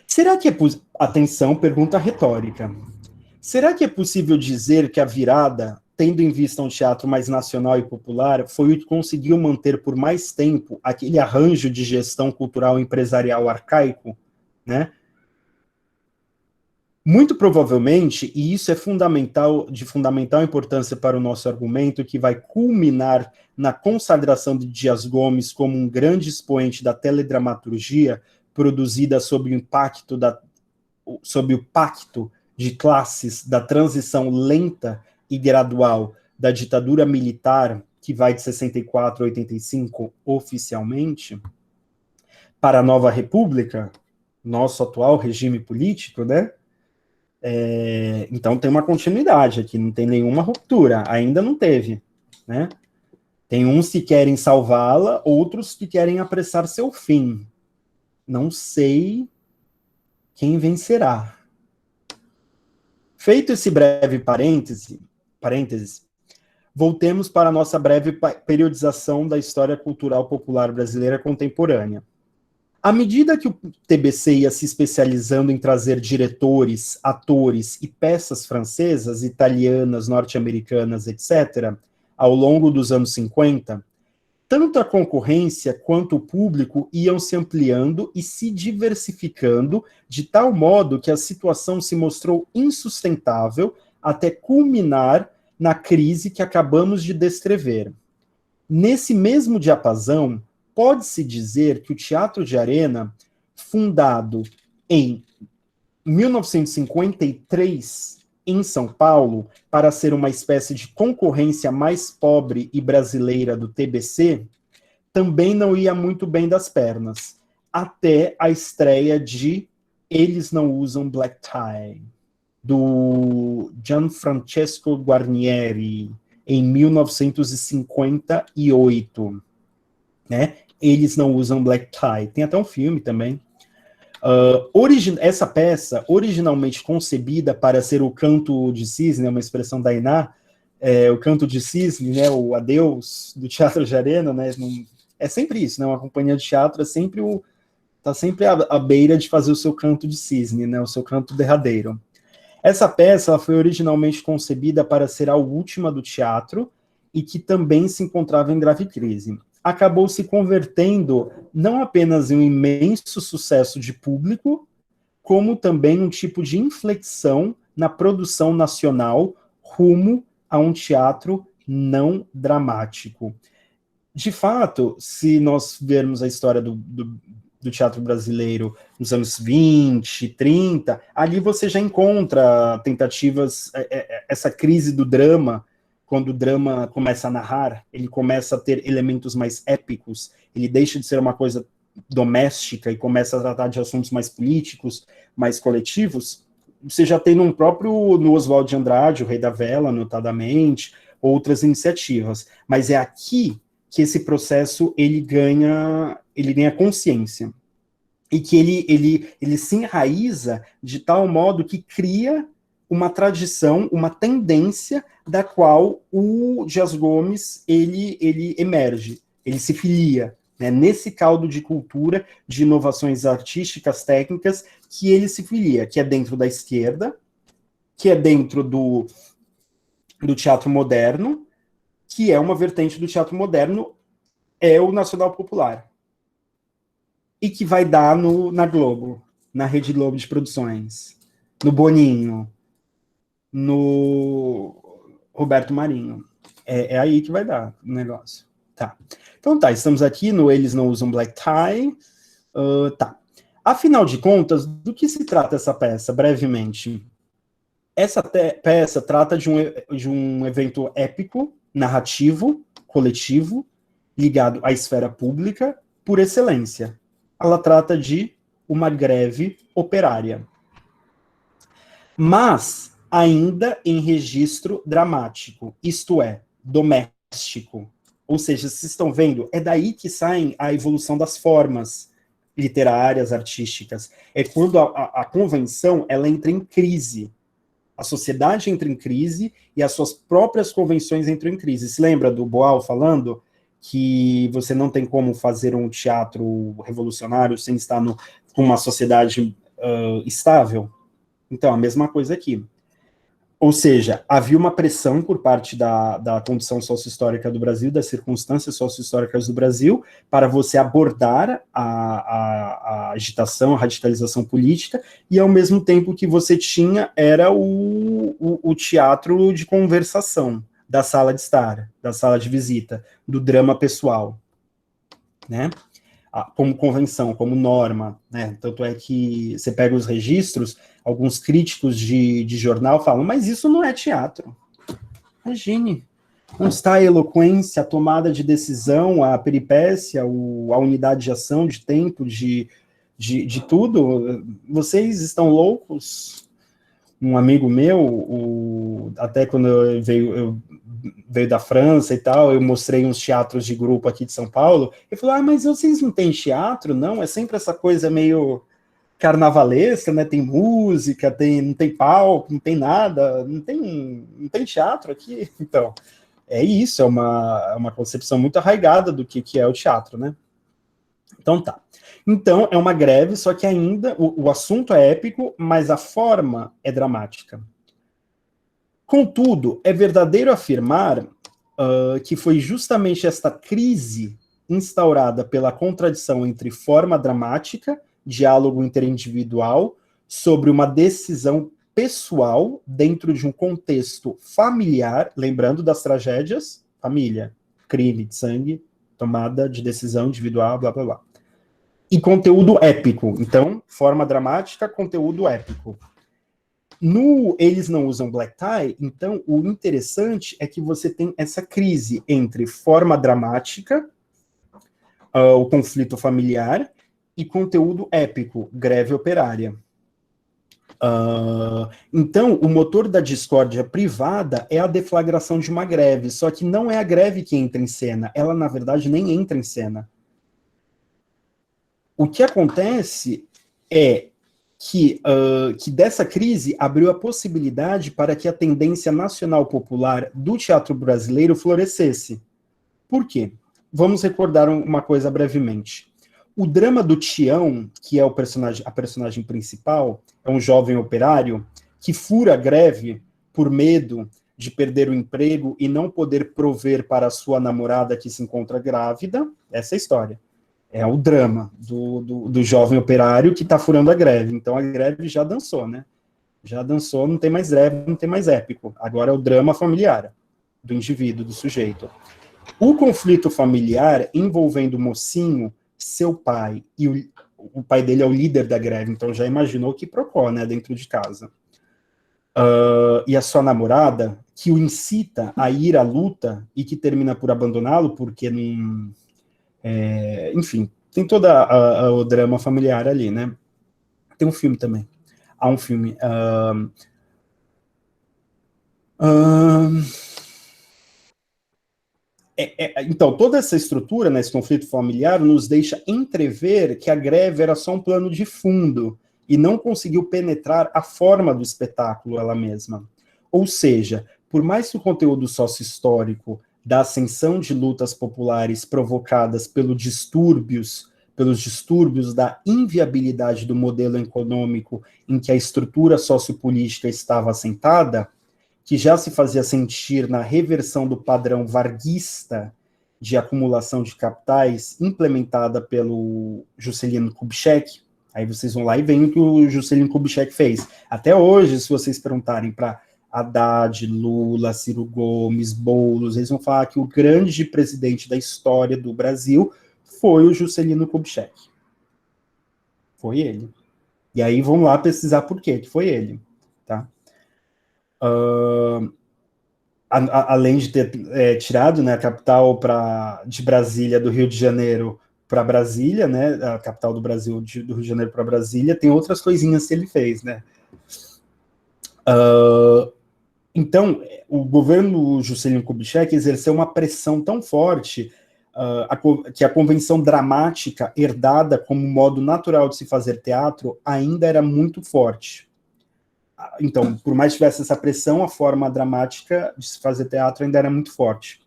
Será que é... Atenção, pergunta retórica. Será que é possível dizer que a virada, tendo em vista um teatro mais nacional e popular, foi o que conseguiu manter por mais tempo aquele arranjo de gestão cultural e empresarial arcaico, né? Muito provavelmente, e isso é fundamental, de fundamental importância para o nosso argumento, que vai culminar na consagração de Dias Gomes como um grande expoente da teledramaturgia produzida sob o pacto de classes da transição lenta e gradual da ditadura militar, que vai de 64 a 85 oficialmente, para a nova república, nosso atual regime político, né? Então tem uma continuidade aqui, não tem nenhuma ruptura, ainda não teve, né? Tem uns que querem salvá-la, outros que querem apressar seu fim. Não sei quem vencerá. Feito esse breve parênteses, voltemos para a nossa breve periodização da história cultural popular brasileira contemporânea. À medida que o TBC ia se especializando em trazer diretores, atores e peças francesas, italianas, norte-americanas, etc., ao longo dos anos 50, tanto a concorrência quanto o público iam se ampliando e se diversificando de tal modo que a situação se mostrou insustentável até culminar na crise que acabamos de descrever. Nesse mesmo diapasão, pode-se dizer que o Teatro de Arena, fundado em 1953 em São Paulo, para ser uma espécie de concorrência mais pobre e brasileira do TBC, também não ia muito bem das pernas, até a estreia de Eles Não Usam Black Tie, do Gianfrancesco Guarnieri, em 1958, né? Eles Não Usam Black Tie. Tem até um filme também. Essa peça, originalmente concebida para ser o canto de cisne, uma expressão da Iná, o canto de cisne, né, o adeus do Teatro de Arena, né, é sempre isso, né, uma companhia de teatro tá sempre à beira de fazer o seu canto de cisne, né, o seu canto derradeiro. Essa peça ela foi originalmente concebida para ser a última do teatro e que também se encontrava em grave crise. Acabou se convertendo não apenas em um imenso sucesso de público, como também um tipo de inflexão na produção nacional rumo a um teatro não dramático. De fato, se nós vermos a história do teatro brasileiro nos anos 20, 30, ali você já encontra tentativas, essa crise do drama, quando o drama começa a narrar, ele começa a ter elementos mais épicos, ele deixa de ser uma coisa doméstica e começa a tratar de assuntos mais políticos, mais coletivos. Você já tem no Oswald de Andrade, o Rei da Vela, notadamente, outras iniciativas. Mas é aqui que esse processo ele ganha consciência. E que ele se enraiza de tal modo que cria uma tradição, uma tendência da qual o Dias Gomes ele emerge, ele se filia, né, nesse caldo de cultura, de inovações artísticas, técnicas, que ele se filia, que é dentro da esquerda, que é dentro do teatro moderno, que é uma vertente do teatro moderno, é o Nacional Popular. E que vai dar na Globo, na Rede Globo de Produções, no Boninho, no Roberto Marinho. É aí que vai dar o negócio. Tá. Então tá, estamos aqui no Eles Não Usam Black Tie. Tá. Afinal de contas, do que se trata essa peça, brevemente? Essa peça trata de um evento épico, narrativo, coletivo, ligado à esfera pública, por excelência. Ela trata de uma greve operária. Mas ainda em registro dramático, isto é, doméstico. Ou seja, vocês estão vendo, é daí que sai a evolução das formas literárias, artísticas. É quando a convenção ela entra em crise. A sociedade entra em crise e as suas próprias convenções entram em crise. Se lembra do Boal falando que você não tem como fazer um teatro revolucionário sem estar com uma sociedade estável? Então, a mesma coisa aqui. Ou seja, havia uma pressão por parte da condição socio-histórica do Brasil, das circunstâncias socio-históricas do Brasil, para você abordar a agitação, a radicalização política, e ao mesmo tempo que você tinha era o teatro de conversação, da sala de estar, da sala de visita, do drama pessoal, né? Como convenção, como norma, né? Tanto é que você pega os registros, alguns críticos de jornal falam, mas isso não é teatro. Imagine, não está a eloquência, a tomada de decisão, a peripécia, a unidade de ação, de tempo, de tudo. Vocês estão loucos? Um amigo meu, até quando eu veio da França e tal, eu mostrei uns teatros de grupo aqui de São Paulo, ele falou, mas vocês não têm teatro, não? É sempre essa coisa meio carnavalesca, né? Tem música, não tem palco, não tem nada, não tem teatro aqui. Então, é isso, é uma concepção muito arraigada do que é o teatro, né? Então tá. Então, é uma greve, só que ainda o assunto é épico, mas a forma é dramática. Contudo, é verdadeiro afirmar que foi justamente esta crise instaurada pela contradição entre forma dramática, diálogo interindividual, sobre uma decisão pessoal dentro de um contexto familiar, lembrando das tragédias, família, crime de sangue, tomada de decisão individual, blá, blá, blá. E conteúdo épico. Então, forma dramática, conteúdo épico. Eles não usam black tie, então o interessante é que você tem essa crise entre forma dramática, o conflito familiar, e conteúdo épico, greve operária. Então, o motor da discórdia privada é a deflagração de uma greve, só que não é a greve que entra em cena, ela, na verdade, nem entra em cena. O que acontece é que dessa crise abriu a possibilidade para que a tendência nacional popular do teatro brasileiro florescesse. Por quê? Vamos recordar uma coisa brevemente. O drama do Tião, que é a personagem principal, é um jovem operário que fura a greve por medo de perder o emprego e não poder prover para a sua namorada que se encontra grávida. Essa é a história. É o drama do jovem operário que está furando a greve. Então a greve já dançou, né? Já dançou, não tem mais greve, não tem mais épico. Agora é o drama familiar do indivíduo, do sujeito. O conflito familiar envolvendo o mocinho, seu pai, e o pai dele é o líder da greve, então já imaginou que procó, né, dentro de casa. E a sua namorada, que o incita a ir à luta e que termina por abandoná-lo porque não... enfim, tem todo o drama familiar ali, né? Tem um filme também. Há um filme. Então, toda essa estrutura, né, esse conflito familiar, nos deixa entrever que a greve era só um plano de fundo e não conseguiu penetrar a forma do espetáculo ela mesma. Ou seja, por mais que o conteúdo sócio-histórico da ascensão de lutas populares provocadas pelos distúrbios da inviabilidade do modelo econômico em que a estrutura sociopolítica estava assentada, que já se fazia sentir na reversão do padrão varguista de acumulação de capitais implementada pelo Juscelino Kubitschek. Aí vocês vão lá e veem o que o Juscelino Kubitschek fez. Até hoje, se vocês perguntarem para Haddad, Lula, Ciro Gomes, Boulos, eles vão falar que o grande presidente da história do Brasil foi o Juscelino Kubitschek. Foi ele. E aí vão lá pesquisar por quê que foi ele, tá? Além de ter tirado, né, a capital de Brasília, do Rio de Janeiro para Brasília, né, a capital do Brasil, do Rio de Janeiro para Brasília, tem outras coisinhas que ele fez, né? Então, o governo Juscelino Kubitschek exerceu uma pressão tão forte que a convenção dramática, herdada como modo natural de se fazer teatro, ainda era muito forte. Então, por mais que tivesse essa pressão, a forma dramática de se fazer teatro ainda era muito forte.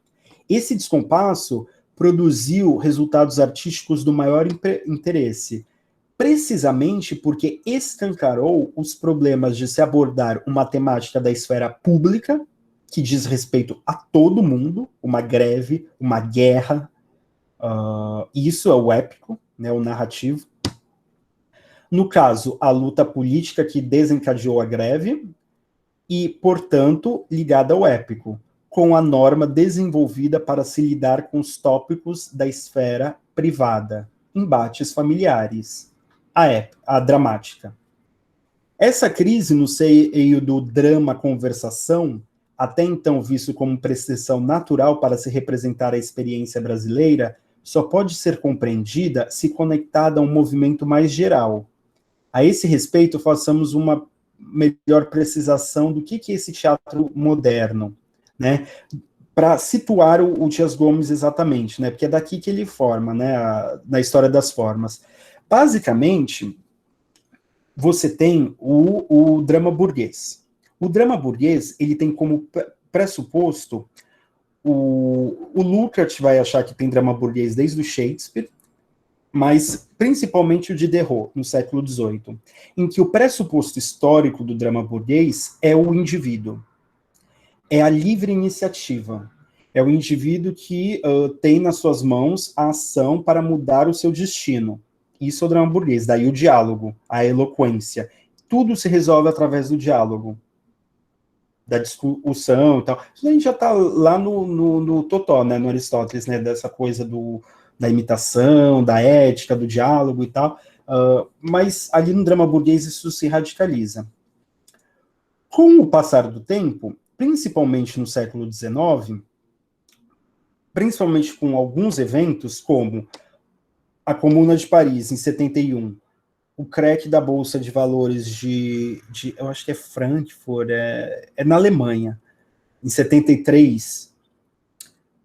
Esse descompasso produziu resultados artísticos do maior interesse, precisamente porque escancarou os problemas de se abordar uma temática da esfera pública, que diz respeito a todo mundo, uma greve, uma guerra, isso é o épico, né, o narrativo. No caso, a luta política que desencadeou a greve e, portanto, ligada ao épico, com a norma desenvolvida para se lidar com os tópicos da esfera privada, embates familiares, a dramática. Essa crise no seio do drama-conversação, até então visto como prestação natural para se representar a experiência brasileira, só pode ser compreendida se conectada a um movimento mais geral. A esse respeito, façamos uma melhor precisação do que é esse teatro moderno, né? Para situar o Dias Gomes exatamente, né? Porque é daqui que ele forma, né? Na história das formas. Basicamente, você tem o drama burguês. O drama burguês, ele tem como pressuposto o Lukács vai achar que tem drama burguês desde o Shakespeare, mas principalmente o Diderot, no século XVIII, em que o pressuposto histórico do drama burguês é o indivíduo, é a livre iniciativa, é o indivíduo que tem nas suas mãos a ação para mudar o seu destino. Isso é o drama burguês, daí o diálogo, a eloquência. Tudo se resolve através do diálogo, da discussão e tal. Isso a gente já está lá no Totó, né, no Aristóteles, né, dessa coisa da imitação, da ética, do diálogo e tal, mas ali no drama burguês isso se radicaliza. Com o passar do tempo, principalmente no século XIX, principalmente com alguns eventos, como a Comuna de Paris, em 71, o crack da Bolsa de Valores eu acho que é Frankfurt, é na Alemanha, em 73,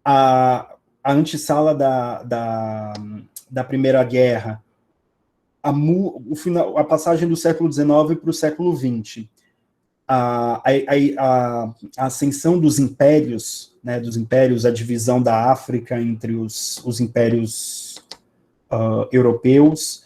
a antessala da Primeira Guerra, a passagem do século XIX para o século XX, a ascensão dos impérios, né, a divisão da África entre os impérios europeus,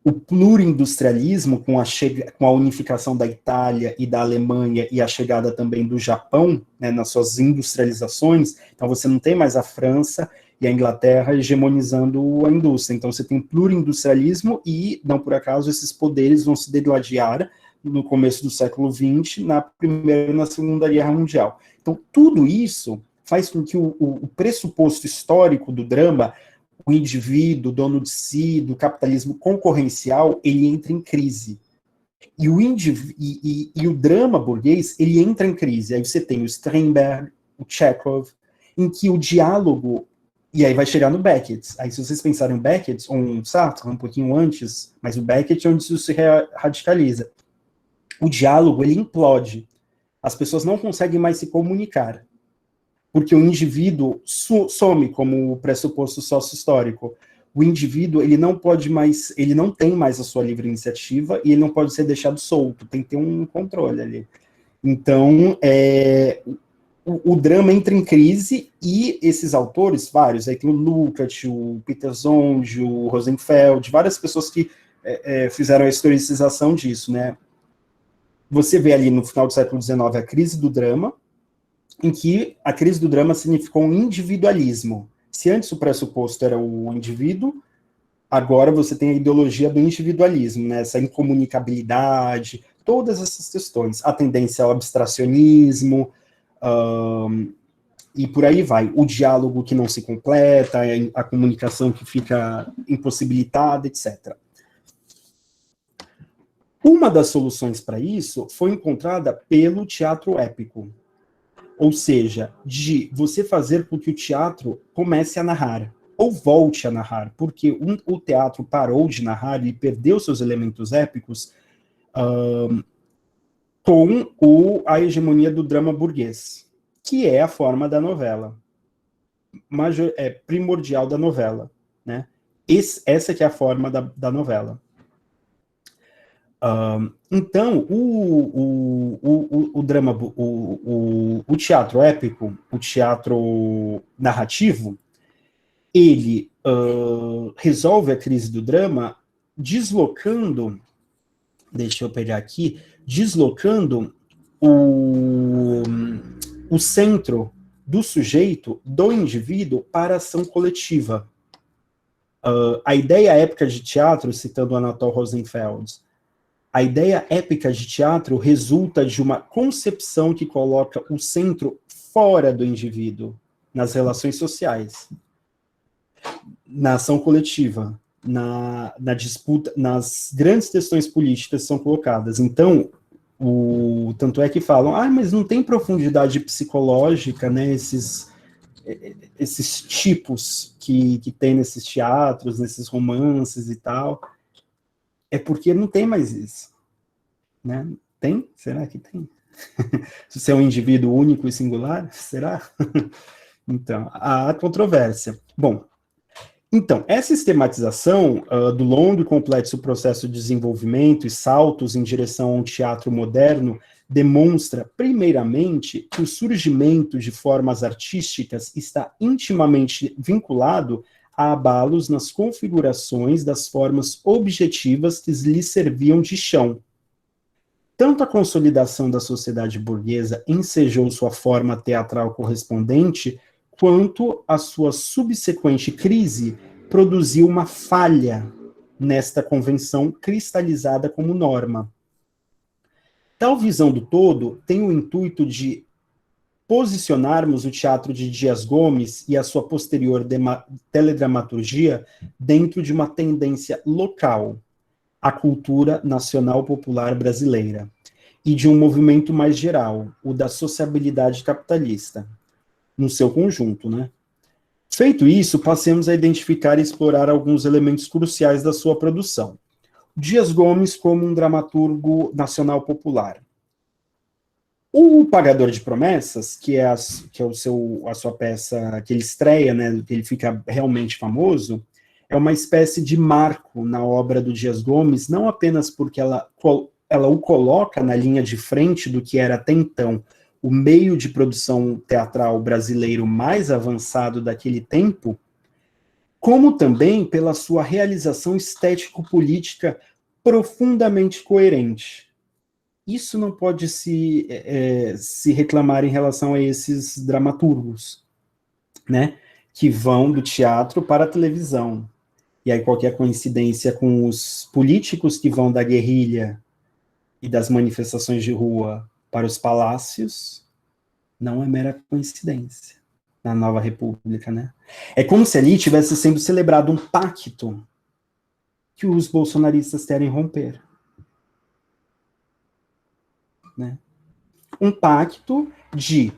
o plurindustrialismo com a unificação da Itália e da Alemanha e a chegada também do Japão, né, nas suas industrializações. Então você não tem mais a França e a Inglaterra hegemonizando a indústria. Então você tem plurindustrialismo e, não por acaso, esses poderes vão se degladiar no começo do século XX, na Primeira e na Segunda Guerra Mundial. Então tudo isso faz com que o pressuposto histórico do drama, o indivíduo, dono de si, do capitalismo concorrencial, ele entra em crise. E o drama burguês, ele entra em crise. Aí você tem o Strindberg, o Chekhov, em que o diálogo, e aí vai chegar no Beckett. Aí se vocês pensarem em Beckett, ou um Sartre, um pouquinho antes, mas o Beckett é onde isso se radicaliza. O diálogo, ele implode. As pessoas não conseguem mais se comunicar, porque o indivíduo some como pressuposto sócio-histórico. O indivíduo, ele não tem mais a sua livre iniciativa e ele não pode ser deixado solto, tem que ter um controle ali. Então, o drama entra em crise e esses autores, vários, aí tem o Lukács, o Peter Zonge, o Rosenfeld, várias pessoas que fizeram a historicização disso, né? Você vê ali no final do século XIX a crise do drama, em que a crise do drama significou um individualismo. Se antes o pressuposto era o indivíduo, agora você tem a ideologia do individualismo, né? Essa incomunicabilidade, todas essas questões, a tendência ao abstracionismo, e por aí vai. O diálogo que não se completa, a comunicação que fica impossibilitada, etc. Uma das soluções para isso foi encontrada pelo teatro épico. Ou seja, de você fazer com que o teatro comece a narrar, ou volte a narrar, porque o teatro parou de narrar e perdeu seus elementos épicos com a hegemonia do drama burguês, que é a forma da novela, primordial da novela, né? Essa que é a forma da novela. Então, o drama, o teatro épico, o teatro narrativo, ele resolve a crise do drama deslocando, deixa eu pegar aqui, deslocando o centro do sujeito, do indivíduo, para a ação coletiva. A ideia épica de teatro, citando Anatol Rosenfeld, a ideia épica de teatro resulta de uma concepção que coloca o centro fora do indivíduo, nas relações sociais, na ação coletiva, na disputa, nas grandes questões políticas que são colocadas. Então, tanto é que falam, mas não tem profundidade psicológica, né, esses tipos que tem nesses teatros, nesses romances e tal. É porque não tem mais isso, né? Tem? Será que tem? Se você é um indivíduo único e singular, será? Então, há controvérsia. Bom, então, essa sistematização do longo e complexo processo de desenvolvimento e saltos em direção a um teatro moderno demonstra, primeiramente, que o surgimento de formas artísticas está intimamente vinculado a abalos nas configurações das formas objetivas que lhes serviam de chão. Tanto a consolidação da sociedade burguesa ensejou sua forma teatral correspondente, quanto a sua subsequente crise produziu uma falha nesta convenção cristalizada como norma. Tal visão do todo tem o intuito de posicionarmos o teatro de Dias Gomes e a sua posterior teledramaturgia dentro de uma tendência local, a cultura nacional popular brasileira, e de um movimento mais geral, o da sociabilidade capitalista, no seu conjunto, né? Feito isso, passemos a identificar e explorar alguns elementos cruciais da sua produção. Dias Gomes como um dramaturgo nacional popular. O Pagador de Promessas, que é a sua peça que ele estreia, né, que ele fica realmente famoso, é uma espécie de marco na obra do Dias Gomes, não apenas porque ela o coloca na linha de frente do que era até então o meio de produção teatral brasileiro mais avançado daquele tempo, como também pela sua realização estético-política profundamente coerente. Isso não pode se reclamar em relação a esses dramaturgos, né, que vão do teatro para a televisão. E aí qualquer coincidência com os políticos que vão da guerrilha e das manifestações de rua para os palácios, não é mera coincidência na Nova República, né? É como se ali tivesse sendo celebrado um pacto que os bolsonaristas querem romper, né? Um pacto de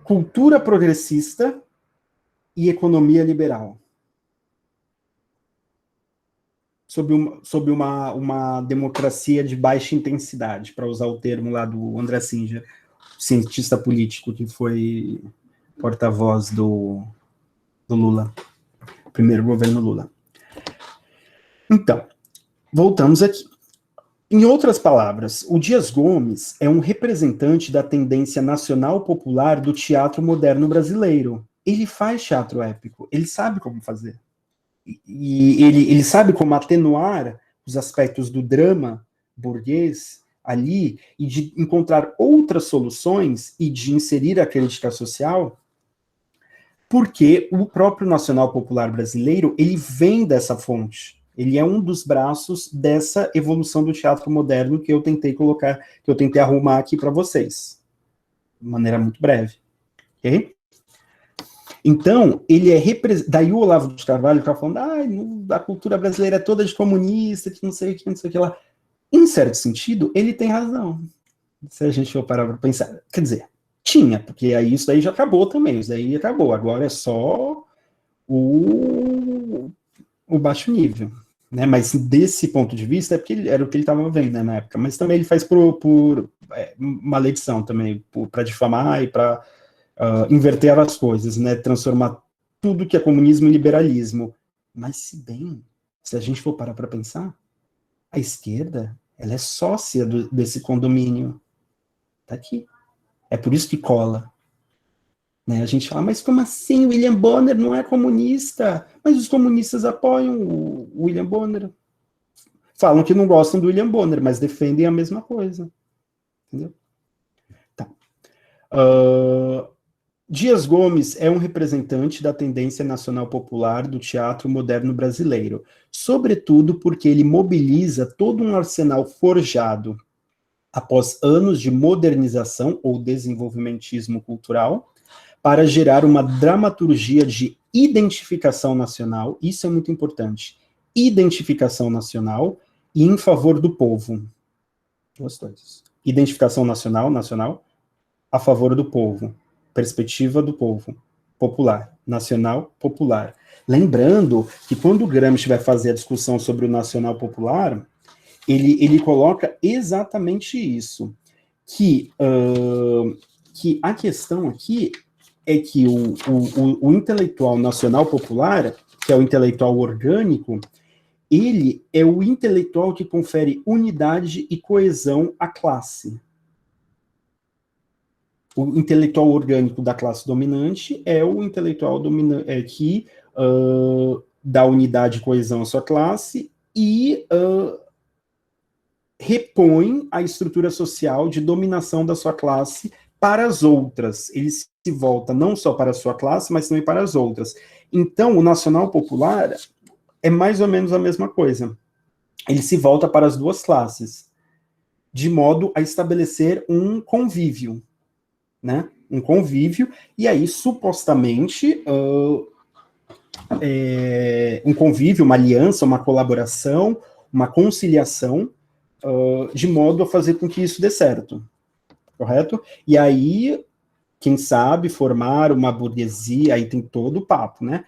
cultura progressista e economia liberal, sob uma democracia de baixa intensidade, para usar o termo lá do André Singer, cientista político que foi porta-voz do Lula, primeiro governo Lula. Então, voltamos aqui. Em outras palavras, o Dias Gomes é um representante da tendência nacional popular do teatro moderno brasileiro. Ele faz teatro épico, ele sabe como fazer. E ele sabe como atenuar os aspectos do drama burguês ali e de encontrar outras soluções e de inserir a crítica social, porque o próprio nacional popular brasileiro, ele vem dessa fonte. Ele é um dos braços dessa evolução do teatro moderno que eu tentei colocar, que eu tentei arrumar aqui para vocês, de maneira muito breve. Ok? Então, ele é daí o Olavo de Carvalho está falando, a cultura brasileira é toda de comunista, que não sei o que, não sei o que lá. Em certo sentido, ele tem razão. Se a gente for parar para pensar. Quer dizer, tinha, porque aí isso daí já acabou também, isso daí acabou. Agora é só o baixo nível, né? Mas desse ponto de vista, é porque era o que ele estava vendo, né, na época. Mas também ele faz por maledição também, para difamar e para inverter as coisas, né? Transformar tudo que é comunismo em liberalismo. Mas se a gente for parar para pensar, a esquerda, ela é sócia desse condomínio. Tá aqui. É por isso que cola. Né? A gente fala, mas como assim? O William Bonner não é comunista? Mas os comunistas apoiam o William Bonner. Falam que não gostam do William Bonner, mas defendem a mesma coisa. Entendeu? Tá. Dias Gomes é um representante da tendência nacional popular do teatro moderno brasileiro, sobretudo porque ele mobiliza todo um arsenal forjado após anos de modernização ou desenvolvimentismo cultural, para gerar uma dramaturgia de identificação nacional, isso é muito importante, identificação nacional e em favor do povo. Duas coisas. Identificação nacional, a favor do povo. Perspectiva do povo. Popular. Nacional, popular. Lembrando que quando o Gramsci vai fazer a discussão sobre o nacional popular, ele coloca exatamente isso, que a questão aqui é que o intelectual nacional popular, que é o intelectual orgânico, ele é o intelectual que confere unidade e coesão à classe. O intelectual orgânico da classe dominante é o intelectual que dá unidade e coesão à sua classe e repõe a estrutura social de dominação da sua classe para as outras. Ele se volta não só para a sua classe, mas também para as outras. Então, o nacional popular é mais ou menos a mesma coisa. Ele se volta para as duas classes, de modo a estabelecer um convívio, né? Um convívio, e aí, supostamente, um convívio, uma aliança, uma colaboração, uma conciliação, de modo a fazer com que isso dê certo, correto? E aí, quem sabe, formar uma burguesia, aí tem todo o papo, né?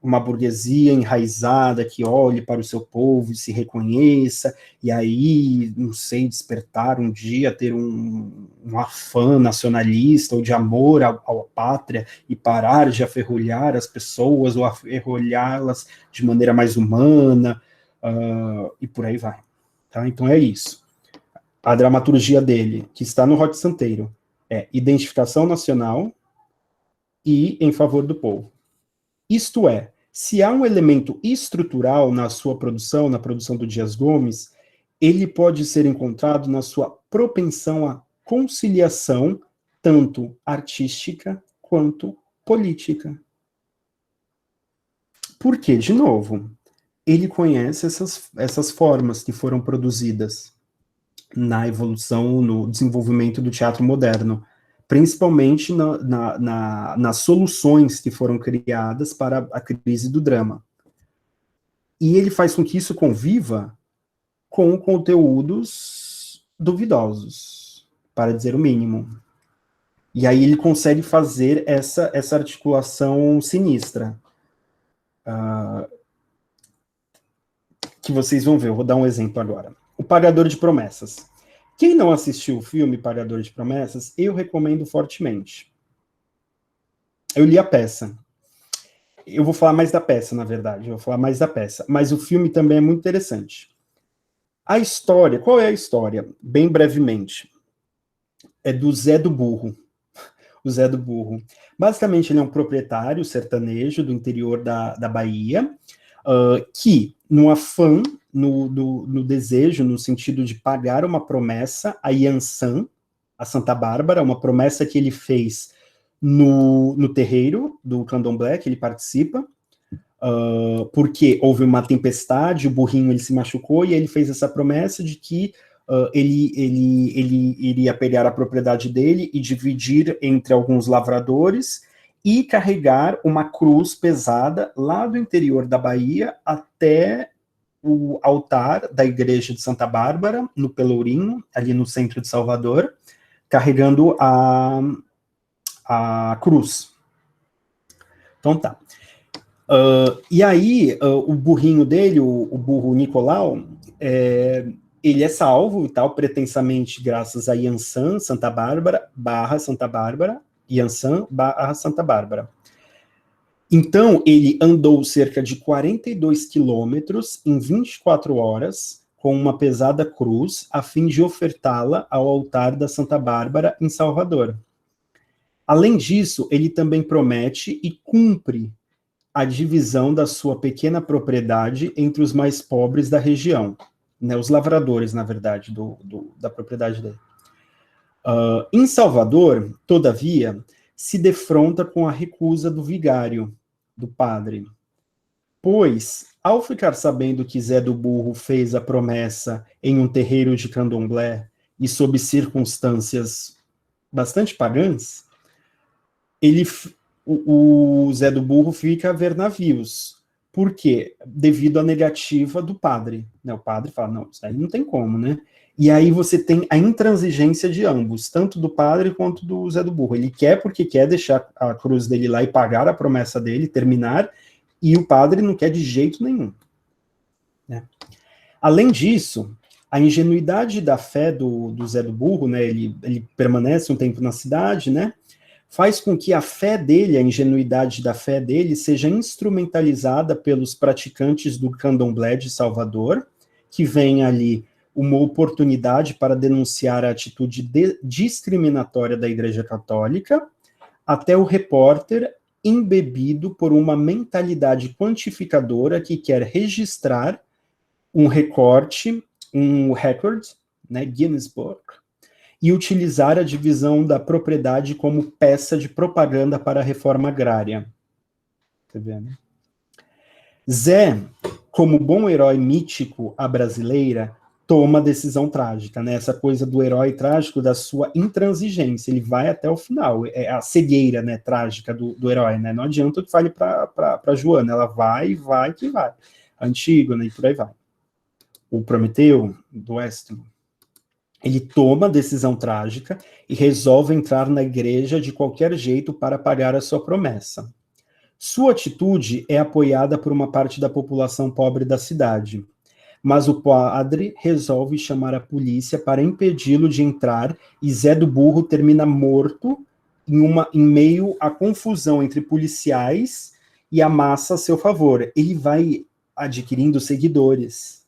Uma burguesia enraizada que olhe para o seu povo e se reconheça, e aí, não sei, despertar um dia, ter um afã nacionalista ou de amor à pátria e parar de aferrolhar as pessoas ou aferrolhá-las de maneira mais humana, e por aí vai. Tá? Então é isso. A dramaturgia dele, que está no Rote Santeiro, é identificação nacional e em favor do povo. Isto é, se há um elemento estrutural na sua produção, na produção do Dias Gomes, ele pode ser encontrado na sua propensão à conciliação, tanto artística quanto política. Por quê? De novo, ele conhece essas formas que foram produzidas na evolução, no desenvolvimento do teatro moderno, principalmente nas soluções que foram criadas para a crise do drama. E ele faz com que isso conviva com conteúdos duvidosos, para dizer o mínimo. E aí ele consegue fazer essa articulação sinistra. Que vocês vão ver, eu vou dar um exemplo agora. O Pagador de Promessas. Quem não assistiu o filme Pagador de Promessas, eu recomendo fortemente. Eu li a peça. Eu vou falar mais da peça, na verdade. Eu vou falar mais da peça. Mas o filme também é muito interessante. A história, qual é a história? Bem brevemente. É do Zé do Burro. O Zé do Burro. Basicamente, ele é um proprietário sertanejo do interior da Bahia, que, no afã, no desejo, no sentido de pagar uma promessa a Yansan, a Santa Bárbara, uma promessa que ele fez no terreiro do candomblé, que ele participa, porque houve uma tempestade, o burrinho ele se machucou, e ele fez essa promessa de que ele iria pegar a propriedade dele e dividir entre alguns lavradores e carregar uma cruz pesada lá do interior da Bahia até o altar da igreja de Santa Bárbara, no Pelourinho, ali no centro de Salvador, carregando a cruz. Então tá. E aí, o burrinho dele, o burro Nicolau, ele é salvo e tal, pretensamente graças a Yansan, Santa Bárbara, barra Santa Bárbara, Yansan, barra Santa Bárbara. Então, ele andou cerca de 42 quilômetros em 24 horas, com uma pesada cruz, a fim de ofertá-la ao altar da Santa Bárbara, em Salvador. Além disso, ele também promete e cumpre a divisão da sua pequena propriedade entre os mais pobres da região, né, os lavradores, na verdade, da propriedade dele. Em Salvador, todavia, se defronta com a recusa do vigário, do padre, pois, ao ficar sabendo que Zé do Burro fez a promessa em um terreiro de candomblé e sob circunstâncias bastante pagãs, o Zé do Burro fica a ver navios. Por quê? Devido à negativa do padre. Né? O padre fala, não, isso aí não tem como, né? E aí você tem a intransigência de ambos, tanto do padre quanto do Zé do Burro. Ele quer porque quer deixar a cruz dele lá e pagar a promessa dele, terminar, e o padre não quer de jeito nenhum. Né? Além disso, a ingenuidade da fé do Zé do Burro, né? Ele permanece um tempo na cidade, né? Faz com que a fé dele, a ingenuidade da fé dele, seja instrumentalizada pelos praticantes do candomblé de Salvador, que vem ali uma oportunidade para denunciar a atitude discriminatória da Igreja Católica, até o repórter embebido por uma mentalidade quantificadora que quer registrar um recorte, um record, né, Guinness Book, e utilizar a divisão da propriedade como peça de propaganda para a reforma agrária. Tá vendo? Zé, como bom herói mítico à brasileira, toma a decisão trágica, né? Essa coisa do herói trágico, da sua intransigência, ele vai até o final, é a cegueira, né, trágica do herói, né? Não adianta que fale para Joana, ela vai que vai. Antígona, e por aí vai. O Prometeu, do Westmo, ele toma a decisão trágica e resolve entrar na igreja de qualquer jeito para pagar a sua promessa. Sua atitude é apoiada por uma parte da população pobre da cidade, mas o padre resolve chamar a polícia para impedi-lo de entrar e Zé do Burro termina morto em meio à confusão entre policiais e a massa a seu favor. Ele vai adquirindo seguidores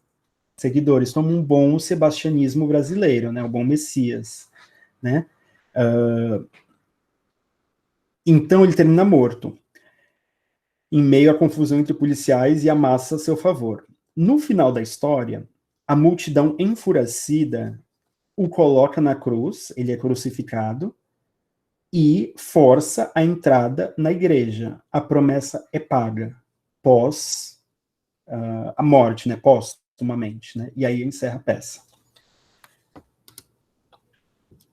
como um bom sebastianismo brasileiro, né, um bom Messias, né? Então ele termina morto, em meio à confusão entre policiais e a massa a seu favor. No final da história, a multidão enfurecida o coloca na cruz, ele é crucificado, e força a entrada na igreja. A promessa é paga, pós a morte, né, póstumamente, né? E aí encerra a peça.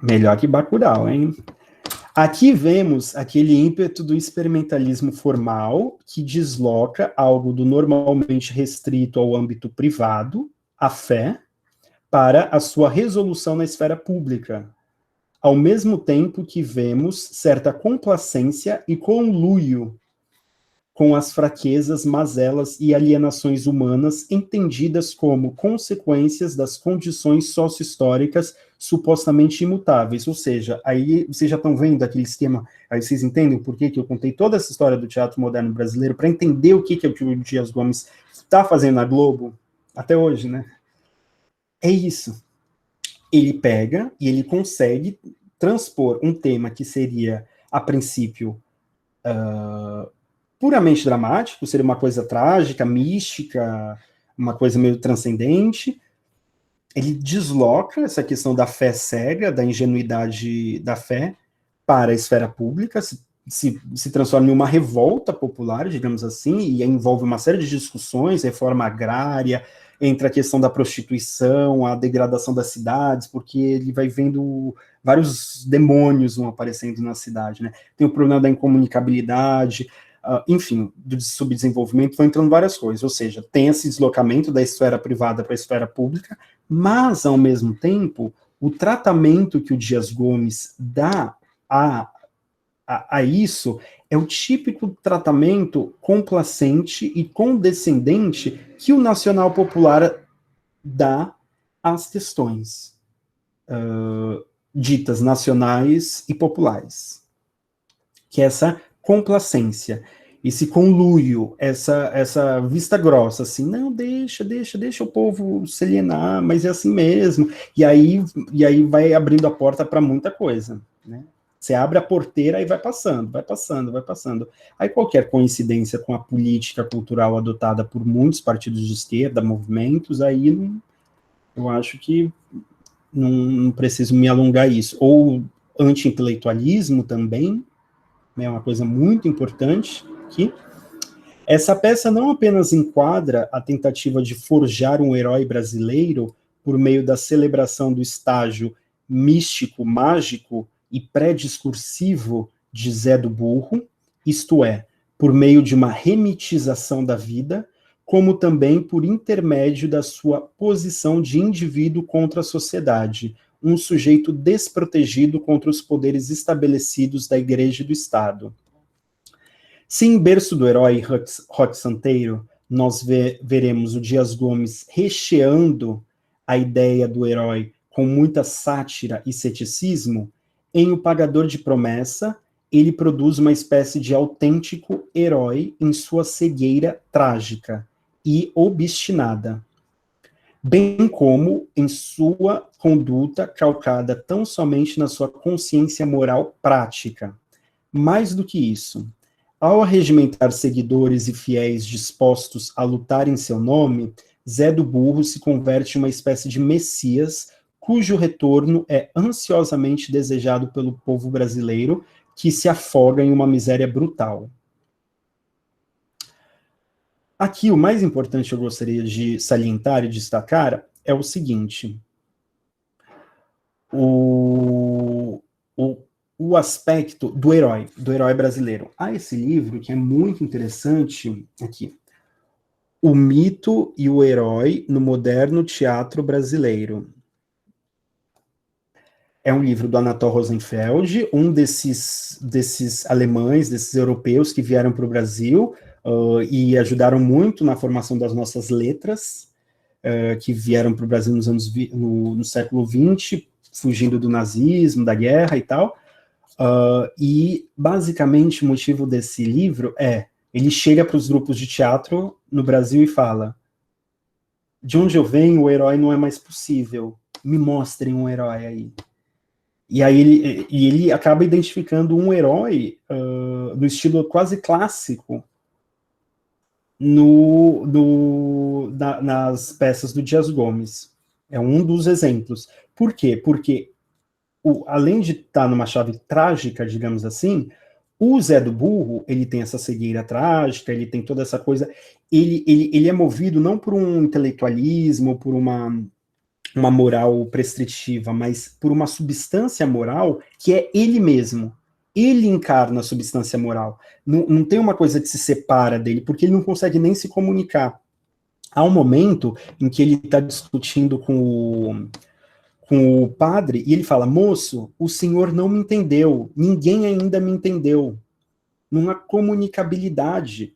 Melhor que Bacurau, hein? Aqui vemos aquele ímpeto do experimentalismo formal que desloca algo do normalmente restrito ao âmbito privado, a fé, para a sua resolução na esfera pública, ao mesmo tempo que vemos certa complacência e conluio com as fraquezas, mazelas e alienações humanas entendidas como consequências das condições sócio-históricas supostamente imutáveis. Ou seja, aí vocês já estão vendo aquele esquema, aí vocês entendem por que eu contei toda essa história do teatro moderno brasileiro, para entender o que o Dias Gomes está fazendo na Globo, até hoje, né? É isso. Ele pega e ele consegue transpor um tema que seria, a princípio, puramente dramático, seria uma coisa trágica, mística, uma coisa meio transcendente. Ele desloca essa questão da fé cega, da ingenuidade da fé, para a esfera pública, se transforma em uma revolta popular, digamos assim, e envolve uma série de discussões, reforma agrária, entre a questão da prostituição, a degradação das cidades, porque ele vai vendo vários demônios vão aparecendo na cidade, né? Tem o problema da incomunicabilidade, enfim, do subdesenvolvimento, vão entrando várias coisas, ou seja, tem esse deslocamento da esfera privada para a esfera pública, mas, ao mesmo tempo, o tratamento que o Dias Gomes dá à a isso é o típico tratamento complacente e condescendente que o nacional popular dá às questões ditas nacionais e populares, que é essa complacência, esse conluio, essa vista grossa, assim, não, deixa o povo se alienar, mas é assim mesmo, e aí vai abrindo a porta para muita coisa, né? Você abre a porteira e vai passando. Aí qualquer coincidência com a política cultural adotada por muitos partidos de esquerda, movimentos, aí eu acho que não preciso me alongar isso. Ou anti-intelectualismo também, é uma coisa muito importante aqui. Essa peça não apenas enquadra a tentativa de forjar um herói brasileiro por meio da celebração do estágio místico, mágico e pré-discursivo de Zé do Burro, isto é, por meio de uma remitização da vida, como também por intermédio da sua posição de indivíduo contra a sociedade, um sujeito desprotegido contra os poderes estabelecidos da Igreja e do Estado. Se em Berço do Herói, Roque Santeiro, nós veremos o Dias Gomes recheando a ideia do herói com muita sátira e ceticismo, em O Pagador de Promessa, ele produz uma espécie de autêntico herói em sua cegueira trágica e obstinada, bem como em sua conduta calcada tão somente na sua consciência moral prática. Mais do que isso, ao arregimentar seguidores e fiéis dispostos a lutar em seu nome, Zé do Burro se converte em uma espécie de messias, cujo retorno é ansiosamente desejado pelo povo brasileiro, que se afoga em uma miséria brutal. Aqui, o mais importante que eu gostaria de salientar e destacar é o seguinte: o aspecto do herói brasileiro. Há esse livro que é muito interessante aqui, O Mito e o Herói no Moderno Teatro Brasileiro. É um livro do Anatol Rosenfeld, um desses alemães, desses europeus que vieram para o Brasil e ajudaram muito na formação das nossas letras, que vieram para o Brasil no século XX, fugindo do nazismo, da guerra e tal. E, basicamente, o motivo desse livro ele chega para os grupos de teatro no Brasil e fala: de onde eu venho, o herói não é mais possível, me mostrem um herói aí. E aí ele acaba identificando um herói no estilo quase clássico nas peças do Dias Gomes. É um dos exemplos. Por quê? Porque além de estar numa chave trágica, digamos assim, o Zé do Burro, ele tem essa cegueira trágica, ele tem toda essa coisa, ele é movido não por um intelectualismo, por uma moral prescritiva, mas por uma substância moral que é ele mesmo. Ele encarna a substância moral. Não tem uma coisa que se separa dele, porque ele não consegue nem se comunicar. Há um momento em que ele está discutindo com o padre, e ele fala: moço, o senhor não me entendeu, ninguém ainda me entendeu. Não há comunicabilidade.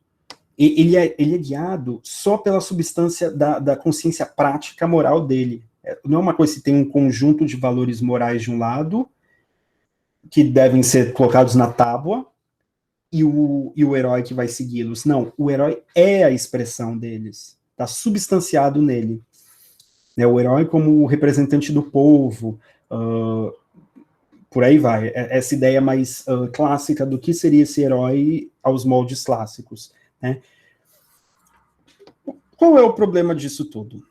Ele é guiado só pela substância da consciência prática moral dele. Não é uma coisa que tem um conjunto de valores morais de um lado, que devem ser colocados na tábua, e o herói que vai segui-los. Não, o herói é a expressão deles, está substanciado nele. O herói como o representante do povo, por aí vai. Essa ideia mais clássica do que seria esse herói aos moldes clássicos. Né? Qual é o problema disso tudo?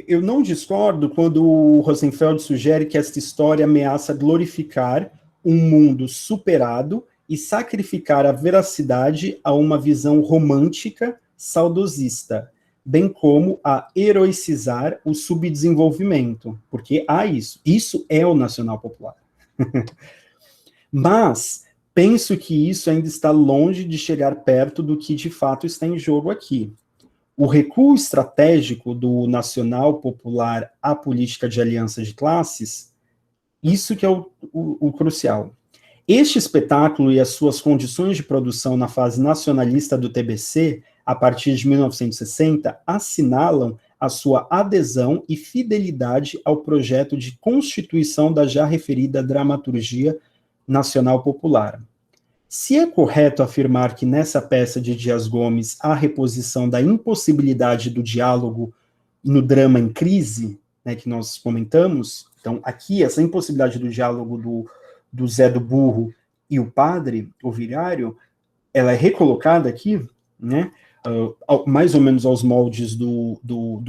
Eu não discordo quando o Rosenfeld sugere que esta história ameaça glorificar um mundo superado e sacrificar a veracidade a uma visão romântica, saudosista, bem como a heroicizar o subdesenvolvimento, porque há isso. Isso é o nacional popular. Mas penso que isso ainda está longe de chegar perto do que de fato está em jogo aqui. O recuo estratégico do nacional popular à política de aliança de classes Isso que é o crucial. Este espetáculo e as suas condições de produção na fase nacionalista do TBC, a partir de 1960, assinalam a sua adesão e fidelidade ao projeto de constituição da já referida dramaturgia nacional popular. Se é correto afirmar que nessa peça de Dias Gomes há reposição da impossibilidade do diálogo no drama em crise, né, que nós comentamos, então aqui essa impossibilidade do diálogo do Zé do Burro e o padre, o vigário, ela é recolocada aqui, né, mais ou menos aos moldes do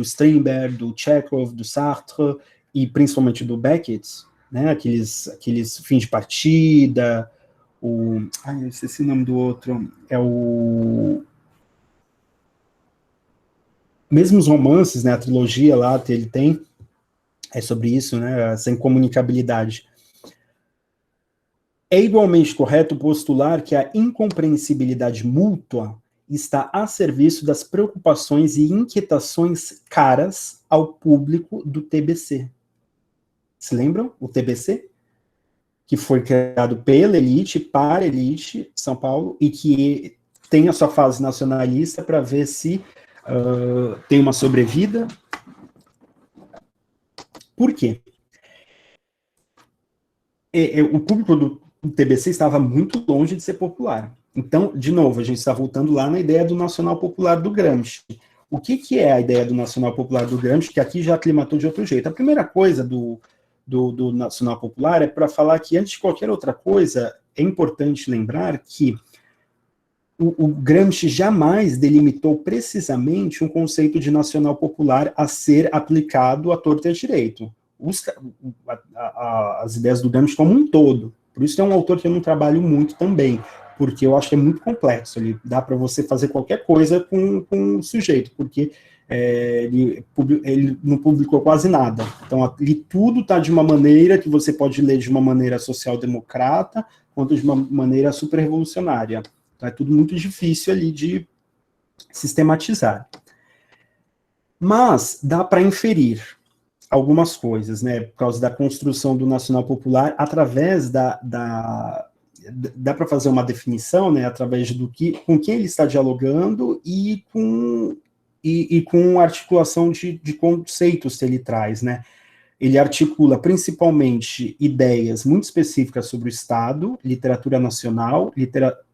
Strindberg, do Chekhov, do Sartre, e principalmente do Beckett, né, aqueles fins de partida, eu esqueci o nome do outro, mesmo os romances, né, a trilogia lá, ele tem, é sobre isso, né, essa incomunicabilidade. É igualmente correto postular que a incompreensibilidade mútua está a serviço das preocupações e inquietações caras ao público do TBC. Se lembram? O TBC? Que foi criado pela elite, para a elite de São Paulo, e que tem a sua fase nacionalista para ver se tem uma sobrevida. Por quê? O público do TBC estava muito longe de ser popular. Então, de novo, a gente está voltando lá na ideia do nacional popular do Gramsci. O que é a ideia do nacional popular do Gramsci, que aqui já aclimatou de outro jeito? A primeira coisa do nacional popular é para falar que, antes de qualquer outra coisa, é importante lembrar que o Gramsci jamais delimitou precisamente um conceito de nacional popular a ser aplicado à torto e à direito. As ideias do Gramsci como um todo. Por isso é um autor que eu não trabalho muito também, porque eu acho que é muito complexo. Ele dá para você fazer qualquer coisa com o sujeito, porque ele não publicou quase nada. Então, ali tudo está de uma maneira que você pode ler de uma maneira social-democrata, quanto de uma maneira super-revolucionária. Então, é tudo muito difícil ali de sistematizar. Mas dá para inferir algumas coisas, né, por causa da construção do nacional popular, através dá para fazer uma definição, né, através com quem ele está dialogando e com a articulação de conceitos que ele traz, né. Ele articula principalmente ideias muito específicas sobre o Estado, literatura nacional,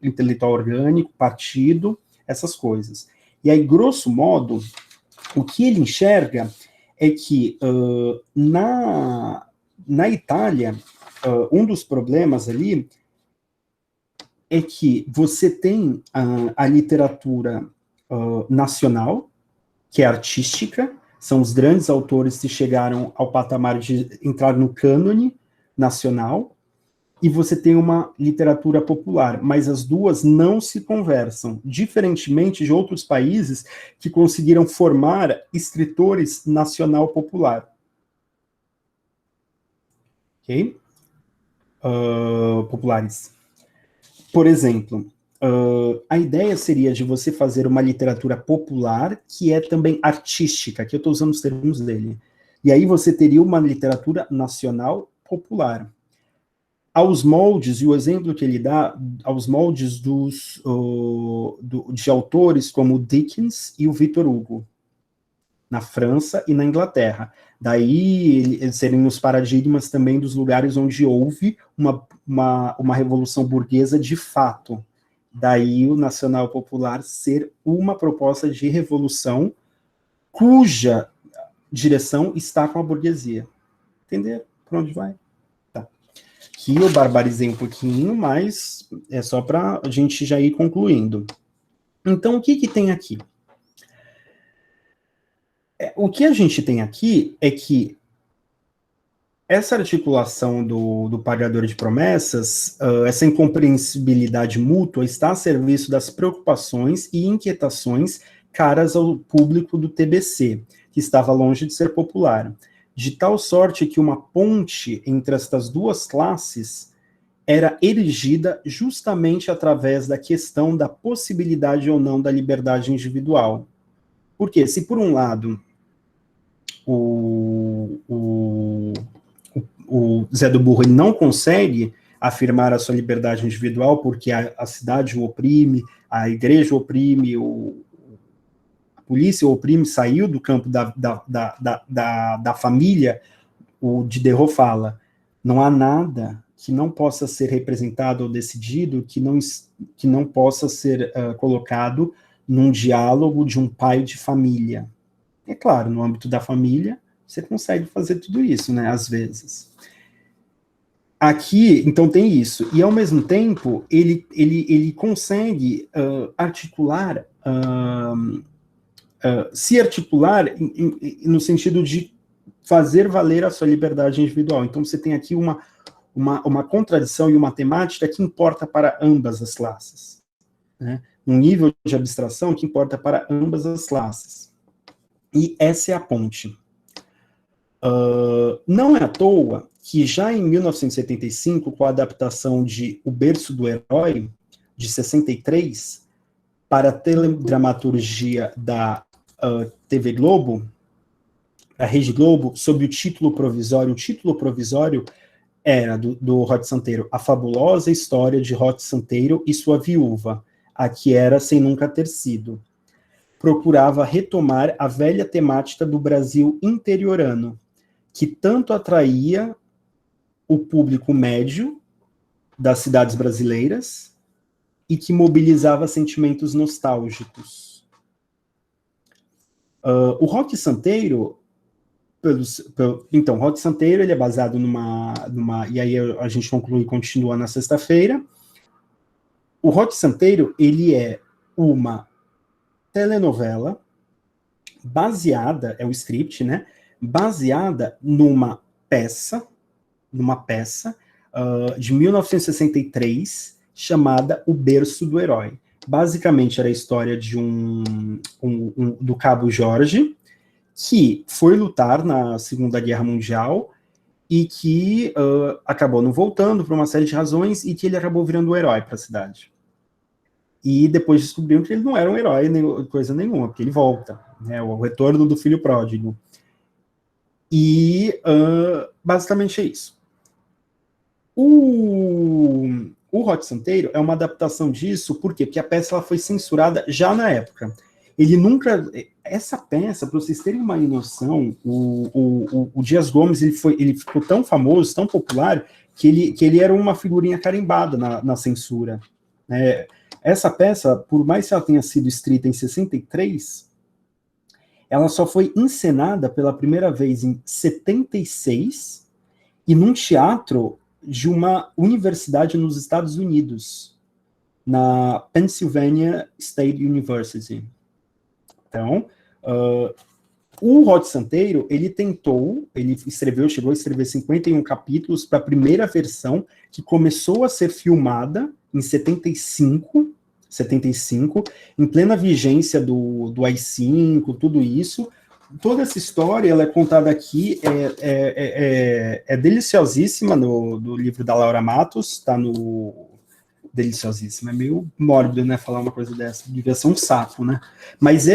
intelectual orgânico, partido, essas coisas. E aí, grosso modo, o que ele enxerga é que na Itália, um dos problemas ali é que você tem a literatura nacional, que é artística, são os grandes autores que chegaram ao patamar de entrar no cânone nacional, e você tem uma literatura popular, mas as duas não se conversam, diferentemente de outros países que conseguiram formar escritores nacional popular. Ok? Populares. Por exemplo, a ideia seria de você fazer uma literatura popular que é também artística, que eu estou usando os termos dele. E aí você teria uma literatura nacional popular. Aos moldes, e o exemplo que ele dá, aos moldes de autores como Dickens e o Victor Hugo, na França e na Inglaterra. Daí, eles seriam os paradigmas também dos lugares onde houve uma revolução burguesa de fato. Daí, o nacional popular ser uma proposta de revolução cuja direção está com a burguesia. Entender por onde vai? Aqui eu barbarizei um pouquinho, mas é só para a gente já ir concluindo. Então, o que tem aqui? O que a gente tem aqui é que essa articulação do pagador de promessas, essa incompreensibilidade mútua, está a serviço das preocupações e inquietações caras ao público do TBC, que estava longe de ser popular, de tal sorte que uma ponte entre estas duas classes era erigida justamente através da questão da possibilidade ou não da liberdade individual. Porque se, por um lado, o Zé do Burro ele não consegue afirmar a sua liberdade individual porque a cidade o oprime, a igreja o oprime, a polícia o oprime, saiu do campo da família. O Diderot fala, não há nada que não possa ser representado ou decidido que não possa ser colocado num diálogo de um pai de família. É claro, no âmbito da família, você consegue fazer tudo isso, né, às vezes. Aqui, então, tem isso. E, ao mesmo tempo, ele consegue articular, se articular no sentido de fazer valer a sua liberdade individual. Então, você tem aqui uma contradição e uma temática que importa para ambas as classes, né? Um nível de abstração que importa para ambas as classes. E essa é a ponte. Não é à toa que já em 1975, com a adaptação de O Berço do Herói, de 63, para a teledramaturgia da TV Globo, a Rede Globo, sob o título provisório era do Rod Santeiro, A Fabulosa História de Rod Santeiro e Sua Viúva, a que era sem nunca ter sido. Procurava retomar a velha temática do Brasil interiorano, que tanto atraía o público médio das cidades brasileiras e que mobilizava sentimentos nostálgicos. O Roque Santeiro, então, Roque Santeiro, ele é baseado e aí a gente conclui e continua na sexta-feira. O Roque Santeiro, ele é uma telenovela baseada, é o script, né, baseada numa peça de 1963, chamada O Berço do Herói. Basicamente, era a história de do Cabo Jorge, que foi lutar na Segunda Guerra Mundial e que acabou não voltando por uma série de razões e que ele acabou virando um herói para a cidade. E depois descobriram que ele não era um herói, nem coisa nenhuma, porque ele volta, né, o retorno do filho pródigo. E basicamente é isso. O Rod Santeiro é uma adaptação disso, por quê? Porque a peça ela foi censurada já na época. Ele nunca... Essa peça, para vocês terem uma noção, o Dias Gomes ele ficou tão famoso, tão popular, que ele era uma figurinha carimbada na censura. Essa peça, por mais que ela tenha sido escrita em 63, ela só foi encenada pela primeira vez em 76 e num teatro de uma universidade nos Estados Unidos, na Pennsylvania State University. Então, o Rod Santeiro, ele chegou a escrever 51 capítulos para a primeira versão, que começou a ser filmada em 75, em plena vigência do AI-5, tudo isso. Toda essa história, ela é contada aqui, é deliciosíssima no livro da Laura Matos, está no... Deliciosíssima, é meio mórbido, né, falar uma coisa dessa, devia ser um saco, né, mas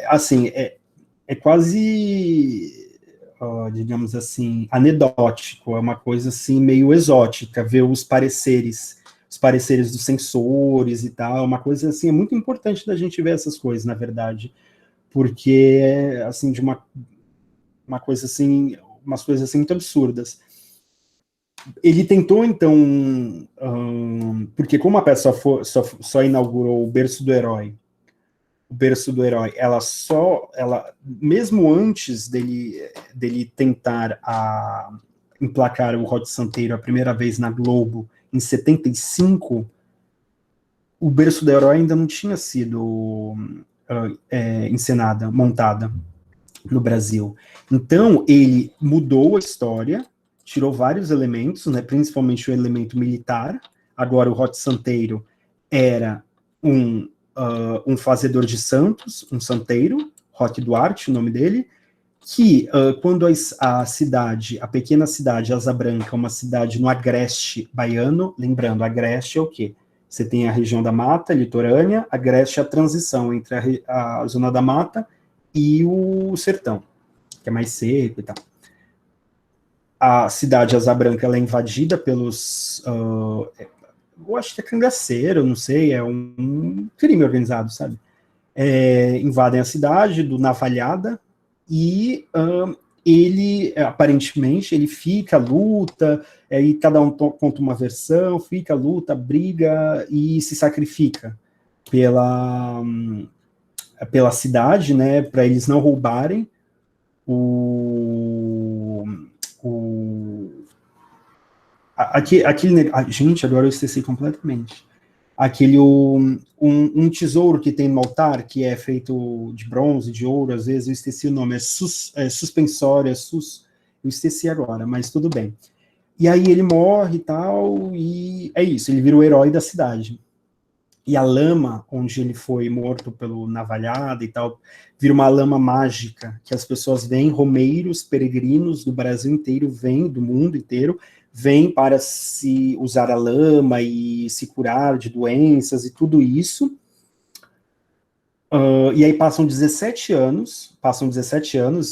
assim, é quase, digamos assim, anedótico, é uma coisa assim, meio exótica, ver os pareceres dos censores e tal, uma coisa assim, é muito importante da gente ver essas coisas, na verdade, porque, assim, de uma coisa assim, umas coisas assim muito absurdas. Ele tentou, então, porque como a peça só inaugurou o Berço do Herói, ela mesmo antes dele tentar emplacar o Rod Santeiro a primeira vez na Globo, em 75, o Berço do Herói ainda não tinha sido montada no Brasil. Então, ele mudou a história, tirou vários elementos, né, principalmente o elemento militar. Agora, o Rod Santeiro era um fazedor de santos, um santeiro, Roque Duarte, o nome dele, que quando a pequena cidade Asa Branca, uma cidade no agreste baiano, lembrando, agreste é o quê? Você tem a região da mata, litorânea, agreste é a transição entre a zona da mata e o sertão, que é mais seco e tal. a cidade Asa Branca ela é invadida pelos, eu acho que é cangaceiro, não sei, é um crime organizado, sabe? Invadem a cidade do Navalhada e ele, aparentemente, ele fica, luta, e cada um conta uma versão, fica, luta, briga e se sacrifica pela, pela cidade, né, para eles não roubarem o, o aquele, gente, agora eu esqueci completamente. Aquele um tesouro que tem no altar, que é feito de bronze, de ouro, às vezes eu esqueci o nome, suspensório, eu esqueci agora, mas tudo bem. E aí ele morre e tal, e é isso, ele vira o herói da cidade. E a lama, onde ele foi morto pelo navalhada e tal, vira uma lama mágica, que as pessoas vêm, romeiros, peregrinos do Brasil inteiro, vêm, do mundo inteiro, vêm para se usar a lama e se curar de doenças e tudo isso. E aí passam 17 anos,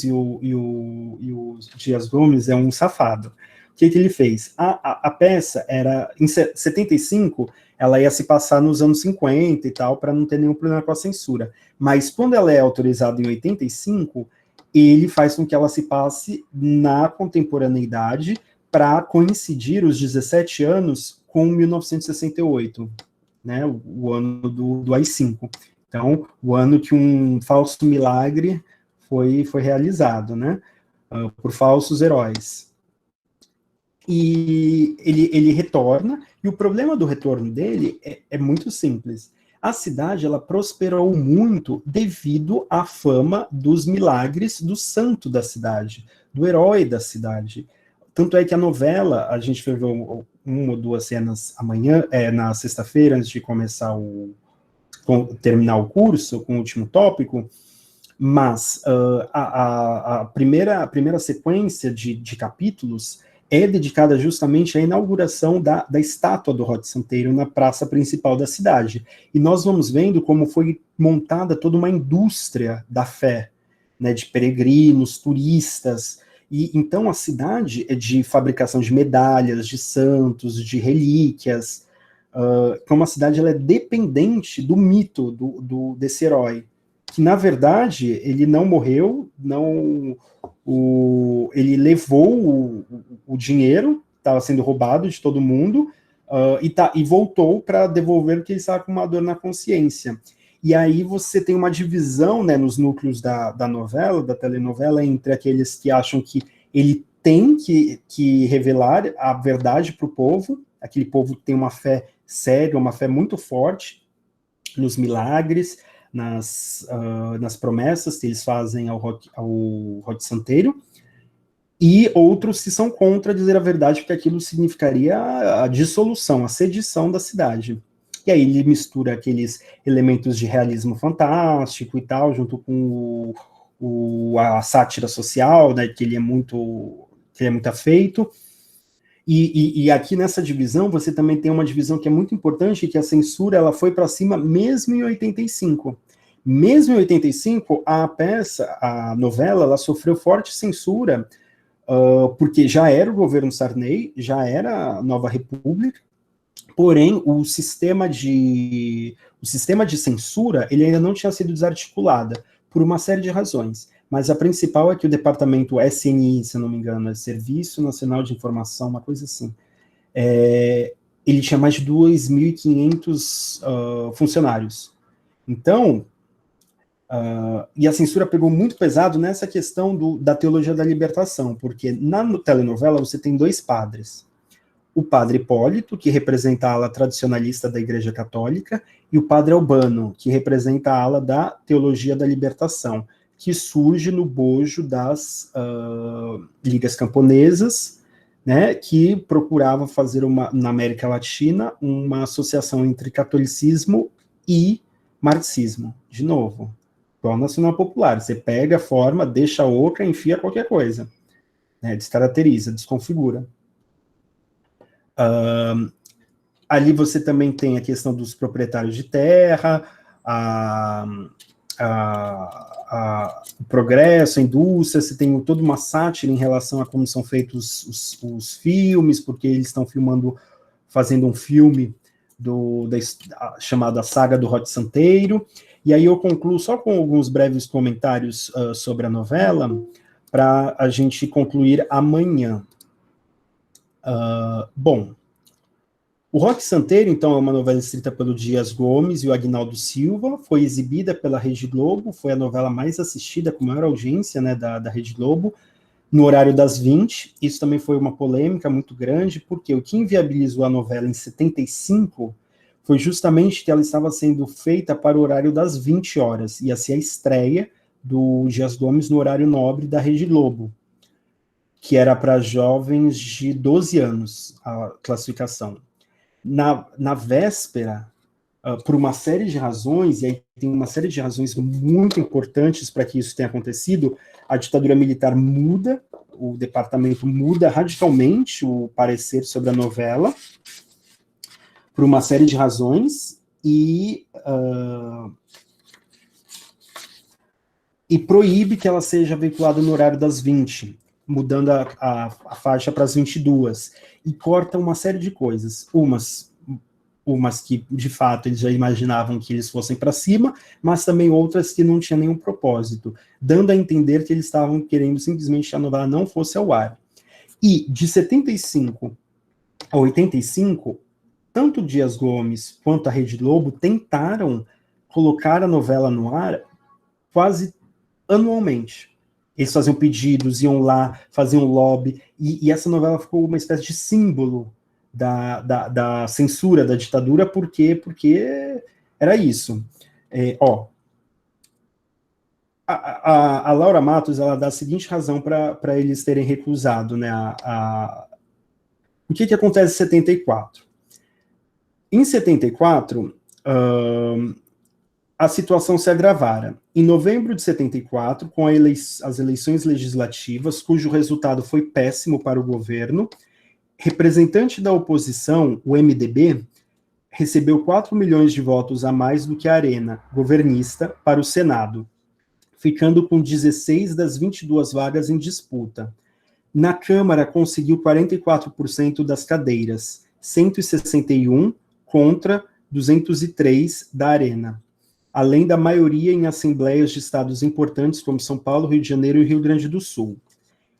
e o Dias Gomes é um safado. O que ele fez? A peça era, em 75, ela ia se passar nos anos 50 e tal, para não ter nenhum problema com a censura. Mas quando ela é autorizada em 85, ele faz com que ela se passe na contemporaneidade para coincidir os 17 anos com 1968, né, o ano do AI-5. Então, o ano que um falso milagre foi realizado, né, por falsos heróis. E ele retorna, e o problema do retorno dele é muito simples. A cidade, ela prosperou muito devido à fama dos milagres do santo da cidade, do herói da cidade. Tanto é que a novela, a gente vai ver uma ou duas cenas amanhã, na sexta-feira, antes de começar terminar o curso, com o último tópico, mas a primeira sequência de capítulos é dedicada justamente à inauguração da estátua do Rod Santeiro na praça principal da cidade. E nós vamos vendo como foi montada toda uma indústria da fé, né, de peregrinos, turistas. E então a cidade é de fabricação de medalhas, de santos, de relíquias. Como a cidade ela é dependente do mito desse herói, que na verdade ele não morreu, ele levou o dinheiro, estava sendo roubado de todo mundo, e voltou para devolver porque ele estava com uma dor na consciência. E aí você tem uma divisão, né, nos núcleos da novela, da telenovela, entre aqueles que acham que ele tem que revelar a verdade para o povo, aquele povo que tem uma fé séria, uma fé muito forte nos milagres, nas promessas que eles fazem ao Rod Santeiro, e outros que são contra dizer a verdade, porque aquilo significaria a dissolução, a sedição da cidade. E aí ele mistura aqueles elementos de realismo fantástico e tal, junto com a sátira social, né, que ele é muito afeito. E aqui nessa divisão, você também tem uma divisão que é muito importante, que a censura ela foi para cima mesmo em 85. Mesmo em 85, a novela, ela sofreu forte censura, porque já era o governo Sarney, já era a Nova República, porém o sistema de censura ele ainda não tinha sido desarticulado, por uma série de razões. Mas a principal é que o departamento SNI, se eu não me engano, é Serviço Nacional de Informação, uma coisa assim, ele tinha mais de 2.500 funcionários. Então, e a censura pegou muito pesado nessa questão da teologia da libertação, porque na telenovela você tem dois padres. O padre Hipólito, que representa a ala tradicionalista da Igreja Católica, e o padre Albano, que representa a ala da teologia da libertação, que surge no bojo das ligas camponesas, né, que procurava fazer na América Latina uma associação entre catolicismo e marxismo. De novo, igual nacional popular, você pega a forma, deixa outra, enfia qualquer coisa, né, descaracteriza, desconfigura. Ali você também tem a questão dos proprietários de terra, o progresso, a indústria, você tem toda uma sátira em relação a como são feitos os filmes, porque eles estão fazendo um filme chamado A Saga do Roque Santeiro, e aí eu concluo só com alguns breves comentários sobre a novela, para a gente concluir amanhã. Bom, o Roque Santeiro, então, é uma novela escrita pelo Dias Gomes e o Aguinaldo Silva, foi exibida pela Rede Globo, foi a novela mais assistida, com maior audiência, né, da Rede Globo, no horário das 20. Isso também foi uma polêmica muito grande, porque o que inviabilizou a novela em 75 foi justamente que ela estava sendo feita para o horário das 20 horas, ia ser a estreia do Dias Gomes no horário nobre da Rede Globo, que era para jovens de 12 anos, a classificação. Na véspera, por uma série de razões, e aí tem uma série de razões muito importantes para que isso tenha acontecido, a ditadura militar muda, o departamento muda radicalmente o parecer sobre a novela, por uma série de razões, e proíbe que ela seja veiculada no horário das 20, mudando a faixa para as 22, e corta uma série de coisas, umas que, de fato, eles já imaginavam que eles fossem para cima, mas também outras que não tinham nenhum propósito, dando a entender que eles estavam querendo simplesmente que a novela não fosse ao ar. E, de 75 a 85, tanto Dias Gomes quanto a Rede Globo tentaram colocar a novela no ar quase anualmente. Eles faziam pedidos, iam lá, faziam lobby, e essa novela ficou uma espécie de símbolo da censura, da ditadura. Por quê? Porque era isso. A Laura Matos, ela dá a seguinte razão para eles terem recusado, né, o que acontece em 74? Em 74, a situação se agravara. Em novembro de 74, com as eleições legislativas, cujo resultado foi péssimo para o governo, representante da oposição, o MDB, recebeu 4 milhões de votos a mais do que a Arena, governista, para o Senado, ficando com 16 das 22 vagas em disputa. Na Câmara, conseguiu 44% das cadeiras, 161 contra 203 da Arena, além da maioria em assembleias de estados importantes como São Paulo, Rio de Janeiro e Rio Grande do Sul.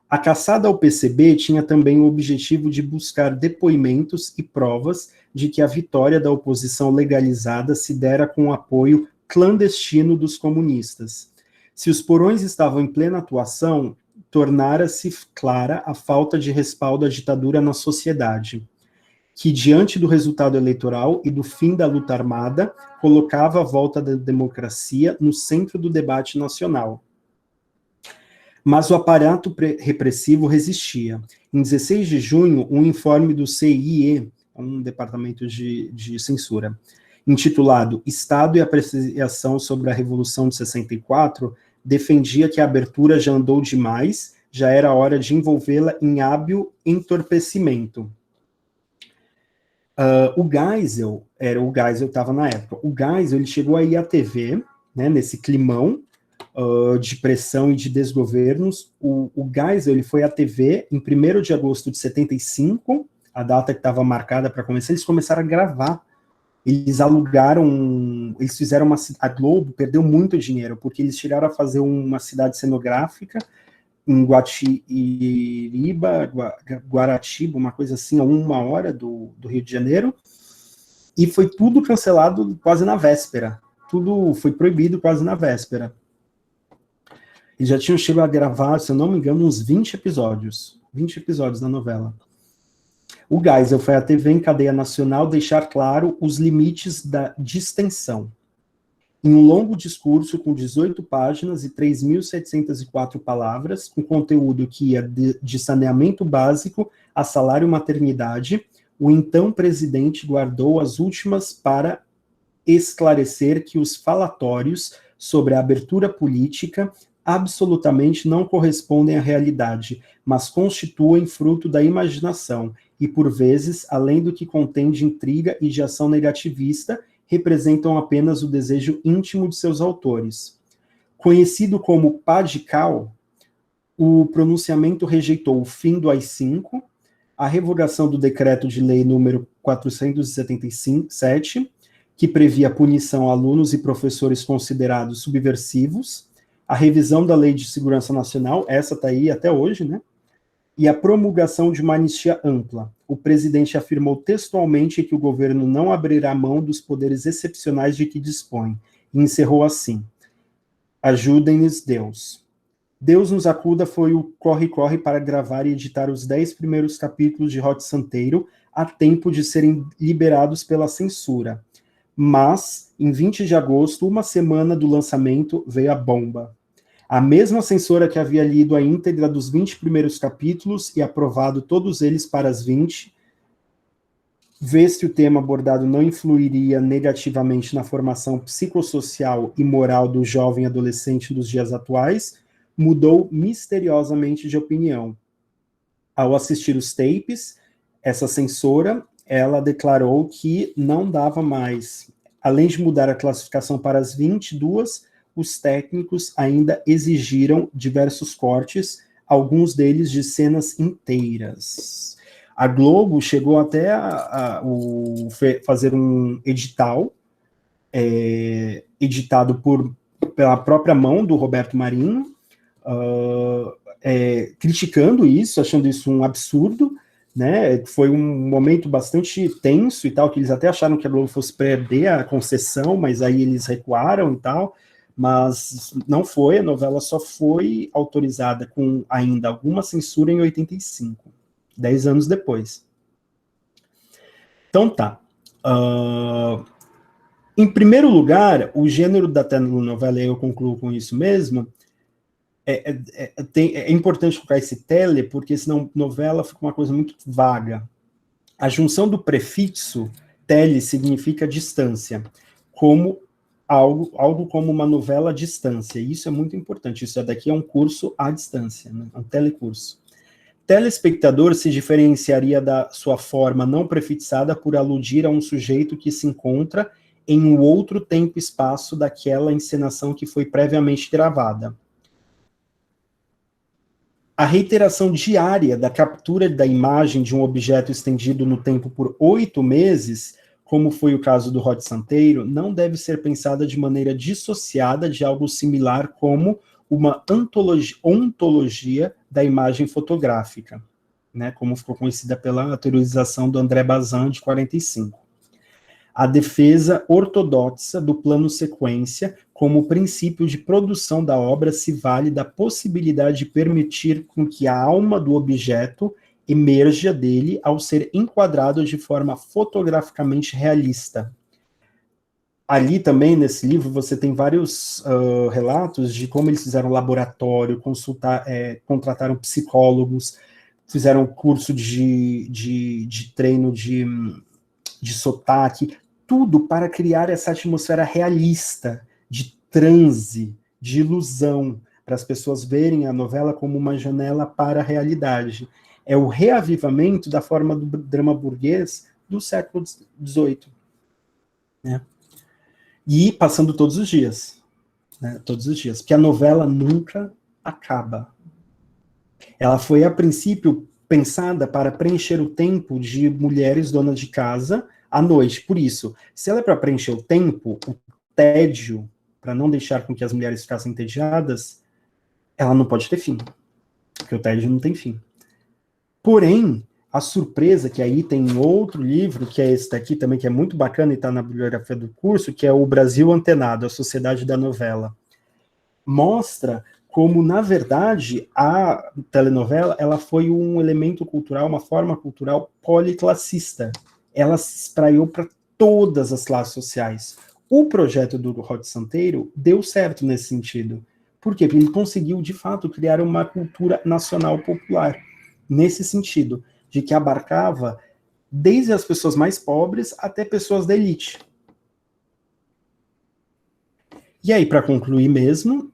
A caçada ao PCB tinha também o objetivo de buscar depoimentos e provas de que a vitória da oposição legalizada se dera com o apoio clandestino dos comunistas. Se os porões estavam em plena atuação, tornara-se clara a falta de respaldo à ditadura na sociedade, que, diante do resultado eleitoral e do fim da luta armada, colocava a volta da democracia no centro do debate nacional. Mas o aparato repressivo resistia. Em 16 de junho, um informe do CIE, um departamento de censura, intitulado Estado e Apreciação sobre a Revolução de 64, defendia que a abertura já andou demais, já era hora de envolvê-la em hábil entorpecimento. O Geisel estava na época, o Geisel, ele chegou a ir à TV, né, nesse climão de pressão e de desgovernos. O Geisel, ele foi à TV em 1º de agosto de 75, a data que estava marcada para começar, eles começaram a gravar. Eles alugaram, eles fizeram a Globo perdeu muito dinheiro, porque eles chegaram a fazer uma cidade cenográfica em Guaratiba, uma coisa assim, a 1 hora do Rio de Janeiro, e foi tudo cancelado quase na véspera. Tudo foi proibido quase na véspera. Eles já tinham chegado a gravar, se eu não me engano, uns 20 episódios da novela. O Geisel foi à TV em cadeia nacional deixar claro os limites da distensão. Em um longo discurso com 18 páginas e 3.704 palavras, com conteúdo que ia de saneamento básico a salário maternidade, o então presidente guardou as últimas para esclarecer que os falatórios sobre a abertura política absolutamente não correspondem à realidade, mas constituem fruto da imaginação e, por vezes, além do que contém de intriga e de ação negativista, representam apenas o desejo íntimo de seus autores. Conhecido como Pá de Cal, o pronunciamento rejeitou o fim do AI-5, a revogação do decreto de lei número 477, que previa punição a alunos e professores considerados subversivos, a revisão da Lei de Segurança Nacional, essa está aí até hoje, né? E a promulgação de uma anistia ampla. O presidente afirmou textualmente que o governo não abrirá mão dos poderes excepcionais de que dispõe, e encerrou assim: ajudem-nos, Deus. Deus nos acuda foi o corre-corre para gravar e editar os 10 primeiros capítulos de Hot Santeiro a tempo de serem liberados pela censura. Mas, em 20 de agosto, uma semana do lançamento, veio a bomba. A mesma censora que havia lido a íntegra dos 20 primeiros capítulos e aprovado todos eles para as 20, vê se o tema abordado não influiria negativamente na formação psicossocial e moral do jovem adolescente dos dias atuais, mudou misteriosamente de opinião. Ao assistir os tapes, essa censora, ela declarou que não dava mais. Além de mudar a classificação para as 22, os técnicos ainda exigiram diversos cortes, alguns deles de cenas inteiras. A Globo chegou até fazer um edital, editado pela própria mão do Roberto Marinho, criticando isso, achando isso um absurdo, né? Foi um momento bastante tenso e tal, que eles até acharam que a Globo fosse perder a concessão, mas aí eles recuaram e tal, mas não foi, a novela só foi autorizada com ainda alguma censura em 85, 10 anos depois. Então tá. Em primeiro lugar, o gênero da telenovela, e eu concluo com isso mesmo, é importante colocar esse tele, porque senão novela fica uma coisa muito vaga. A junção do prefixo tele significa distância, como algo como uma novela à distância. Isso é muito importante. Isso daqui é um curso à distância, né? Um telecurso. Telespectador se diferenciaria da sua forma não prefixada por aludir a um sujeito que se encontra em um outro tempo e espaço daquela encenação que foi previamente gravada. A reiteração diária da captura da imagem de um objeto estendido no tempo por 8 meses, como foi o caso do Hot Santeiro, não deve ser pensada de maneira dissociada de algo similar como uma ontologia da imagem fotográfica, né, como ficou conhecida pela teorização do André Bazin, de 45. A defesa ortodoxa do plano sequência como princípio de produção da obra se vale da possibilidade de permitir com que a alma do objeto emerja dele ao ser enquadrado de forma fotograficamente realista. Ali também, nesse livro, você tem vários relatos de como eles fizeram laboratório, contrataram psicólogos, fizeram curso de treino de sotaque, tudo para criar essa atmosfera realista, de transe, de ilusão, para as pessoas verem a novela como uma janela para a realidade. É o reavivamento da forma do drama burguês do século XVIII. Né? E passando todos os dias. Né? Todos os dias. Porque a novela nunca acaba. Ela foi, a princípio, pensada para preencher o tempo de mulheres donas de casa à noite. Por isso, se ela é para preencher o tempo, o tédio, para não deixar com que as mulheres ficassem entediadas, ela não pode ter fim. Porque o tédio não tem fim. Porém, a surpresa, que aí tem outro livro, que é esse daqui também, que é muito bacana e está na bibliografia do curso, que é o Brasil Antenado, a Sociedade da Novela. Mostra como, na verdade, a telenovela ela foi um elemento cultural, uma forma cultural policlassista. Ela se espraiou para todas as classes sociais. O projeto do Hot Santeiro deu certo nesse sentido. Por quê? Porque ele conseguiu, de fato, criar uma cultura nacional popular, nesse sentido, de que abarcava desde as pessoas mais pobres até pessoas da elite. E aí, para concluir mesmo,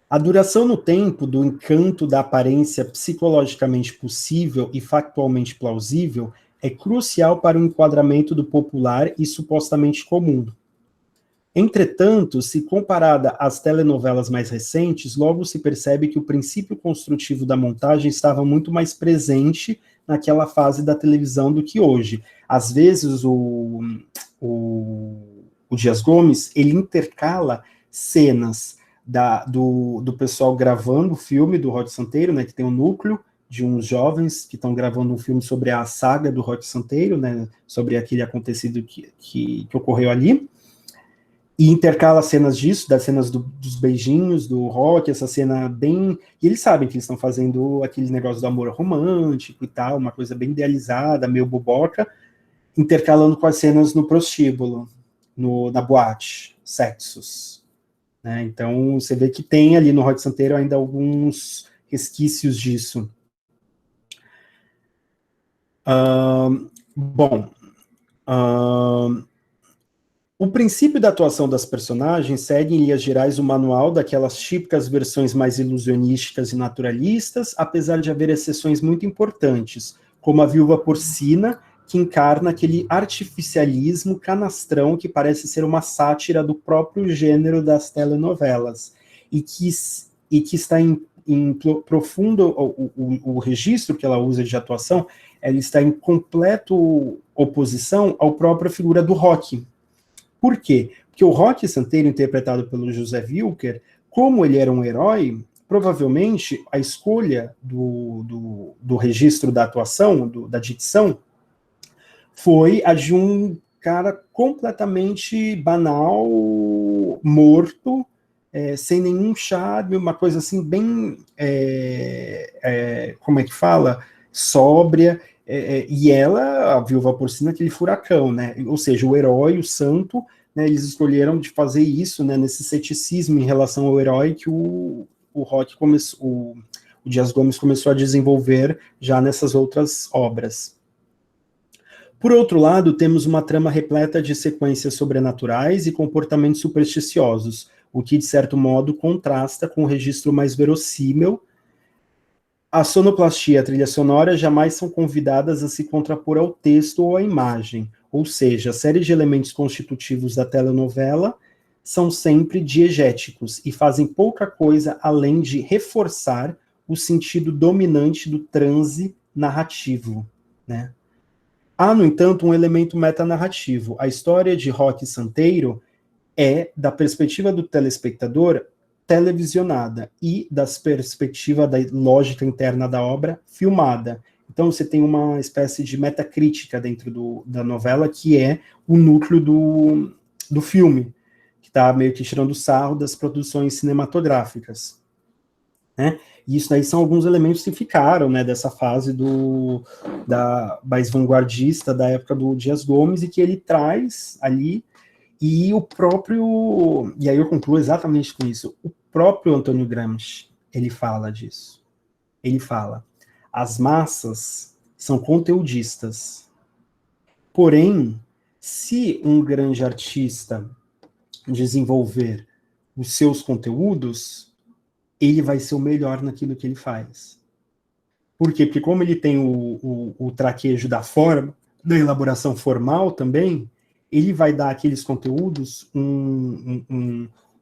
a duração no tempo do encanto da aparência psicologicamente possível e factualmente plausível é crucial para o enquadramento do popular e supostamente comum. Entretanto, se comparada às telenovelas mais recentes, logo se percebe que o princípio construtivo da montagem estava muito mais presente naquela fase da televisão do que hoje. Às vezes, o Dias Gomes, ele intercala cenas do pessoal gravando o filme do Rod Santeiro, né, que tem um núcleo de uns jovens que estão gravando um filme sobre a saga do Rod Santeiro, né, sobre aquele acontecido que ocorreu ali, e intercala cenas disso, das cenas dos beijinhos, do rock, essa cena bem... E eles sabem que eles estão fazendo aquele negócio do amor romântico e tal, uma coisa bem idealizada, meio boboca, intercalando com as cenas no prostíbulo, na boate, sexos. Né? Então, você vê que tem ali no Rod Santeiro ainda alguns resquícios disso. O princípio da atuação das personagens segue em linhas gerais o manual daquelas típicas versões mais ilusionísticas e naturalistas, apesar de haver exceções muito importantes, como a viúva porcina, que encarna aquele artificialismo canastrão que parece ser uma sátira do próprio gênero das telenovelas, e que está em profundo, o registro que ela usa de atuação, ela está em completo oposição à própria figura do Rock. Por quê? Porque o Rock Santeiro, interpretado pelo José Wilker, como ele era um herói, provavelmente a escolha do registro da atuação, da dicção, foi a de um cara completamente banal, morto, sem nenhum charme, uma coisa assim bem, como é que fala? Sóbria, e ela, a viúva porcina, aquele furacão, né? Ou seja, o herói, o santo, né, eles escolheram de fazer isso, né, nesse ceticismo em relação ao herói que o Rock começou, o Dias Gomes começou a desenvolver já nessas outras obras. Por outro lado, temos uma trama repleta de sequências sobrenaturais e comportamentos supersticiosos, o que, de certo modo, contrasta com o registro mais verossímil. A sonoplastia e a trilha sonora jamais são convidadas a se contrapor ao texto ou à imagem, ou seja, a série de elementos constitutivos da telenovela são sempre diegéticos e fazem pouca coisa além de reforçar o sentido dominante do transe narrativo, né? Há, no entanto, um elemento metanarrativo. A história de Rock Santeiro é, da perspectiva do telespectador, televisionada e das perspectiva da lógica interna da obra, filmada. Então você tem uma espécie de metacrítica dentro da novela, que é o núcleo do filme, que está meio que tirando sarro das produções cinematográficas. Né? E isso daí são alguns elementos que ficaram, né, dessa fase mais vanguardista da época do Dias Gomes, e que ele traz ali. E e aí eu concluo exatamente com isso, o próprio Antônio Gramsci, ele fala disso. Ele fala, as massas são conteudistas. Porém, se um grande artista desenvolver os seus conteúdos, ele vai ser o melhor naquilo que ele faz. Por quê? Porque como ele tem o traquejo da forma, da elaboração formal também, ele vai dar àqueles conteúdos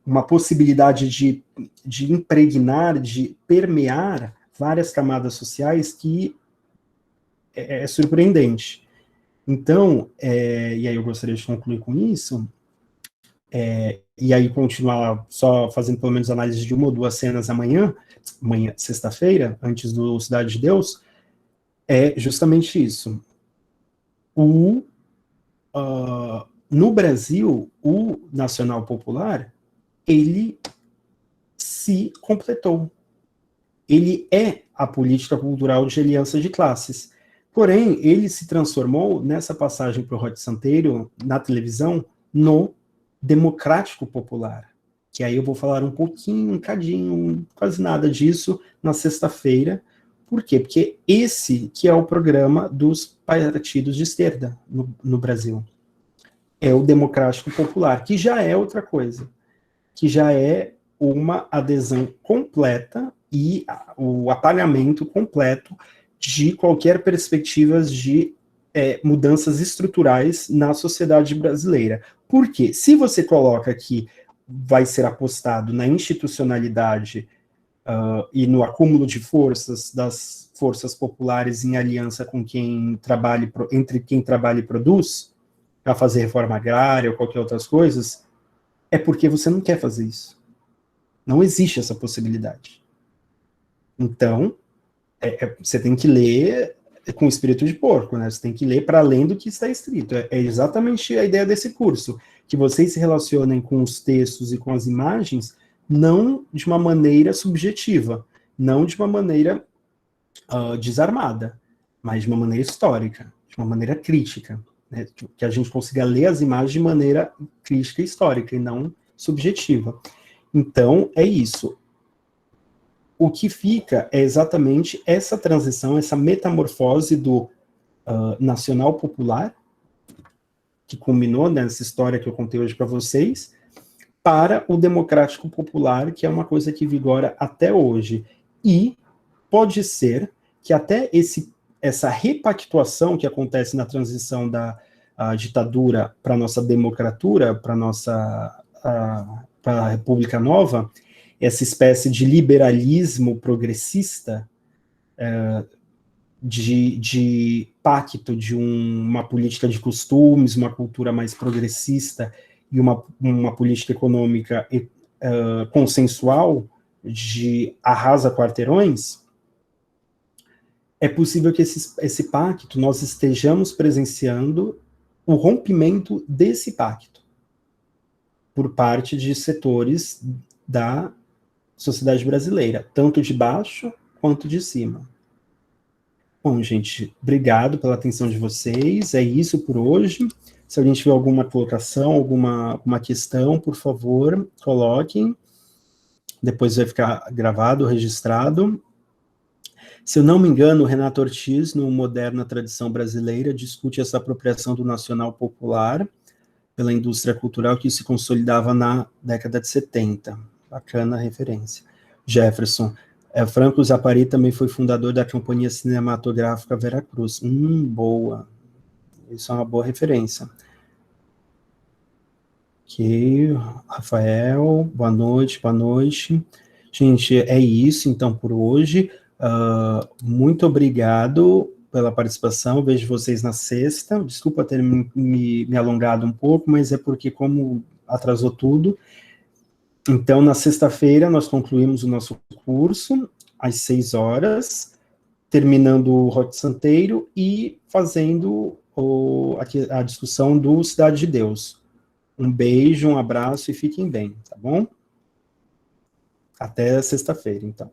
uma possibilidade de impregnar, de permear várias camadas sociais que é surpreendente. Então, e aí eu gostaria de concluir com isso, e aí continuar só fazendo pelo menos análise de uma ou duas cenas amanhã, sexta-feira, antes do Cidade de Deus, é justamente isso. No Brasil, o Nacional Popular, ele se completou. Ele é a política cultural de aliança de classes. Porém, ele se transformou, nessa passagem para o Rod Santeiro, na televisão, no democrático popular. Que aí eu vou falar um pouquinho, um cadinho, quase nada disso, na sexta-feira. Por quê? Porque esse que é o programa dos partidos de esquerda no Brasil. É o democrático popular, que já é outra coisa, que já é uma adesão completa e o apagamento completo de qualquer perspectivas de mudanças estruturais na sociedade brasileira. Por quê? Se você coloca que vai ser apostado na institucionalidade e no acúmulo de forças das forças populares em aliança com entre quem trabalha e produz, para fazer reforma agrária ou qualquer outras coisas, é porque você não quer fazer isso. Não existe essa possibilidade. Então, você tem que ler com espírito de porco, né? Você tem que ler para além do que está escrito. É exatamente a ideia desse curso, que vocês se relacionem com os textos e com as imagens, não de uma maneira subjetiva, não de uma maneira desarmada, mas de uma maneira histórica, de uma maneira crítica, né? Que a gente consiga ler as imagens de maneira crítica e histórica, e não subjetiva. Então, é isso. O que fica é exatamente essa transição, essa metamorfose do nacional popular, que culminou nessa história que eu contei hoje para vocês, para o democrático popular, que é uma coisa que vigora até hoje. E pode ser que até essa repactuação que acontece na transição da ditadura para a nossa democratura, para a República Nova, essa espécie de liberalismo progressista, de pacto de uma política de costumes, uma cultura mais progressista e uma política econômica consensual de arrasa quarteirões, é possível que esse pacto nós estejamos presenciando o rompimento desse pacto por parte de setores da sociedade brasileira, tanto de baixo quanto de cima. Bom, gente, obrigado pela atenção de vocês, é isso por hoje. Se alguém tiver alguma colocação, alguma questão, por favor, coloquem. Depois vai ficar gravado, registrado. Se eu não me engano, o Renato Ortiz, no Moderna Tradição Brasileira, discute essa apropriação do nacional popular pela indústria cultural que se consolidava na década de 70. Bacana a referência. Jefferson. Franco Zapari também foi fundador da Companhia Cinematográfica Veracruz. Boa. Isso é uma boa referência. Ok, Rafael, boa noite, boa noite. Gente, é isso, então, por hoje. Muito obrigado pela participação, vejo vocês na sexta. Desculpa ter me alongado um pouco, mas é porque como atrasou tudo. Então, na sexta-feira, nós concluímos o nosso curso, às 6 horas, terminando o Rote Santeiro e fazendo a discussão do Cidade de Deus. Um beijo, um abraço e fiquem bem, tá bom? Até sexta-feira, então.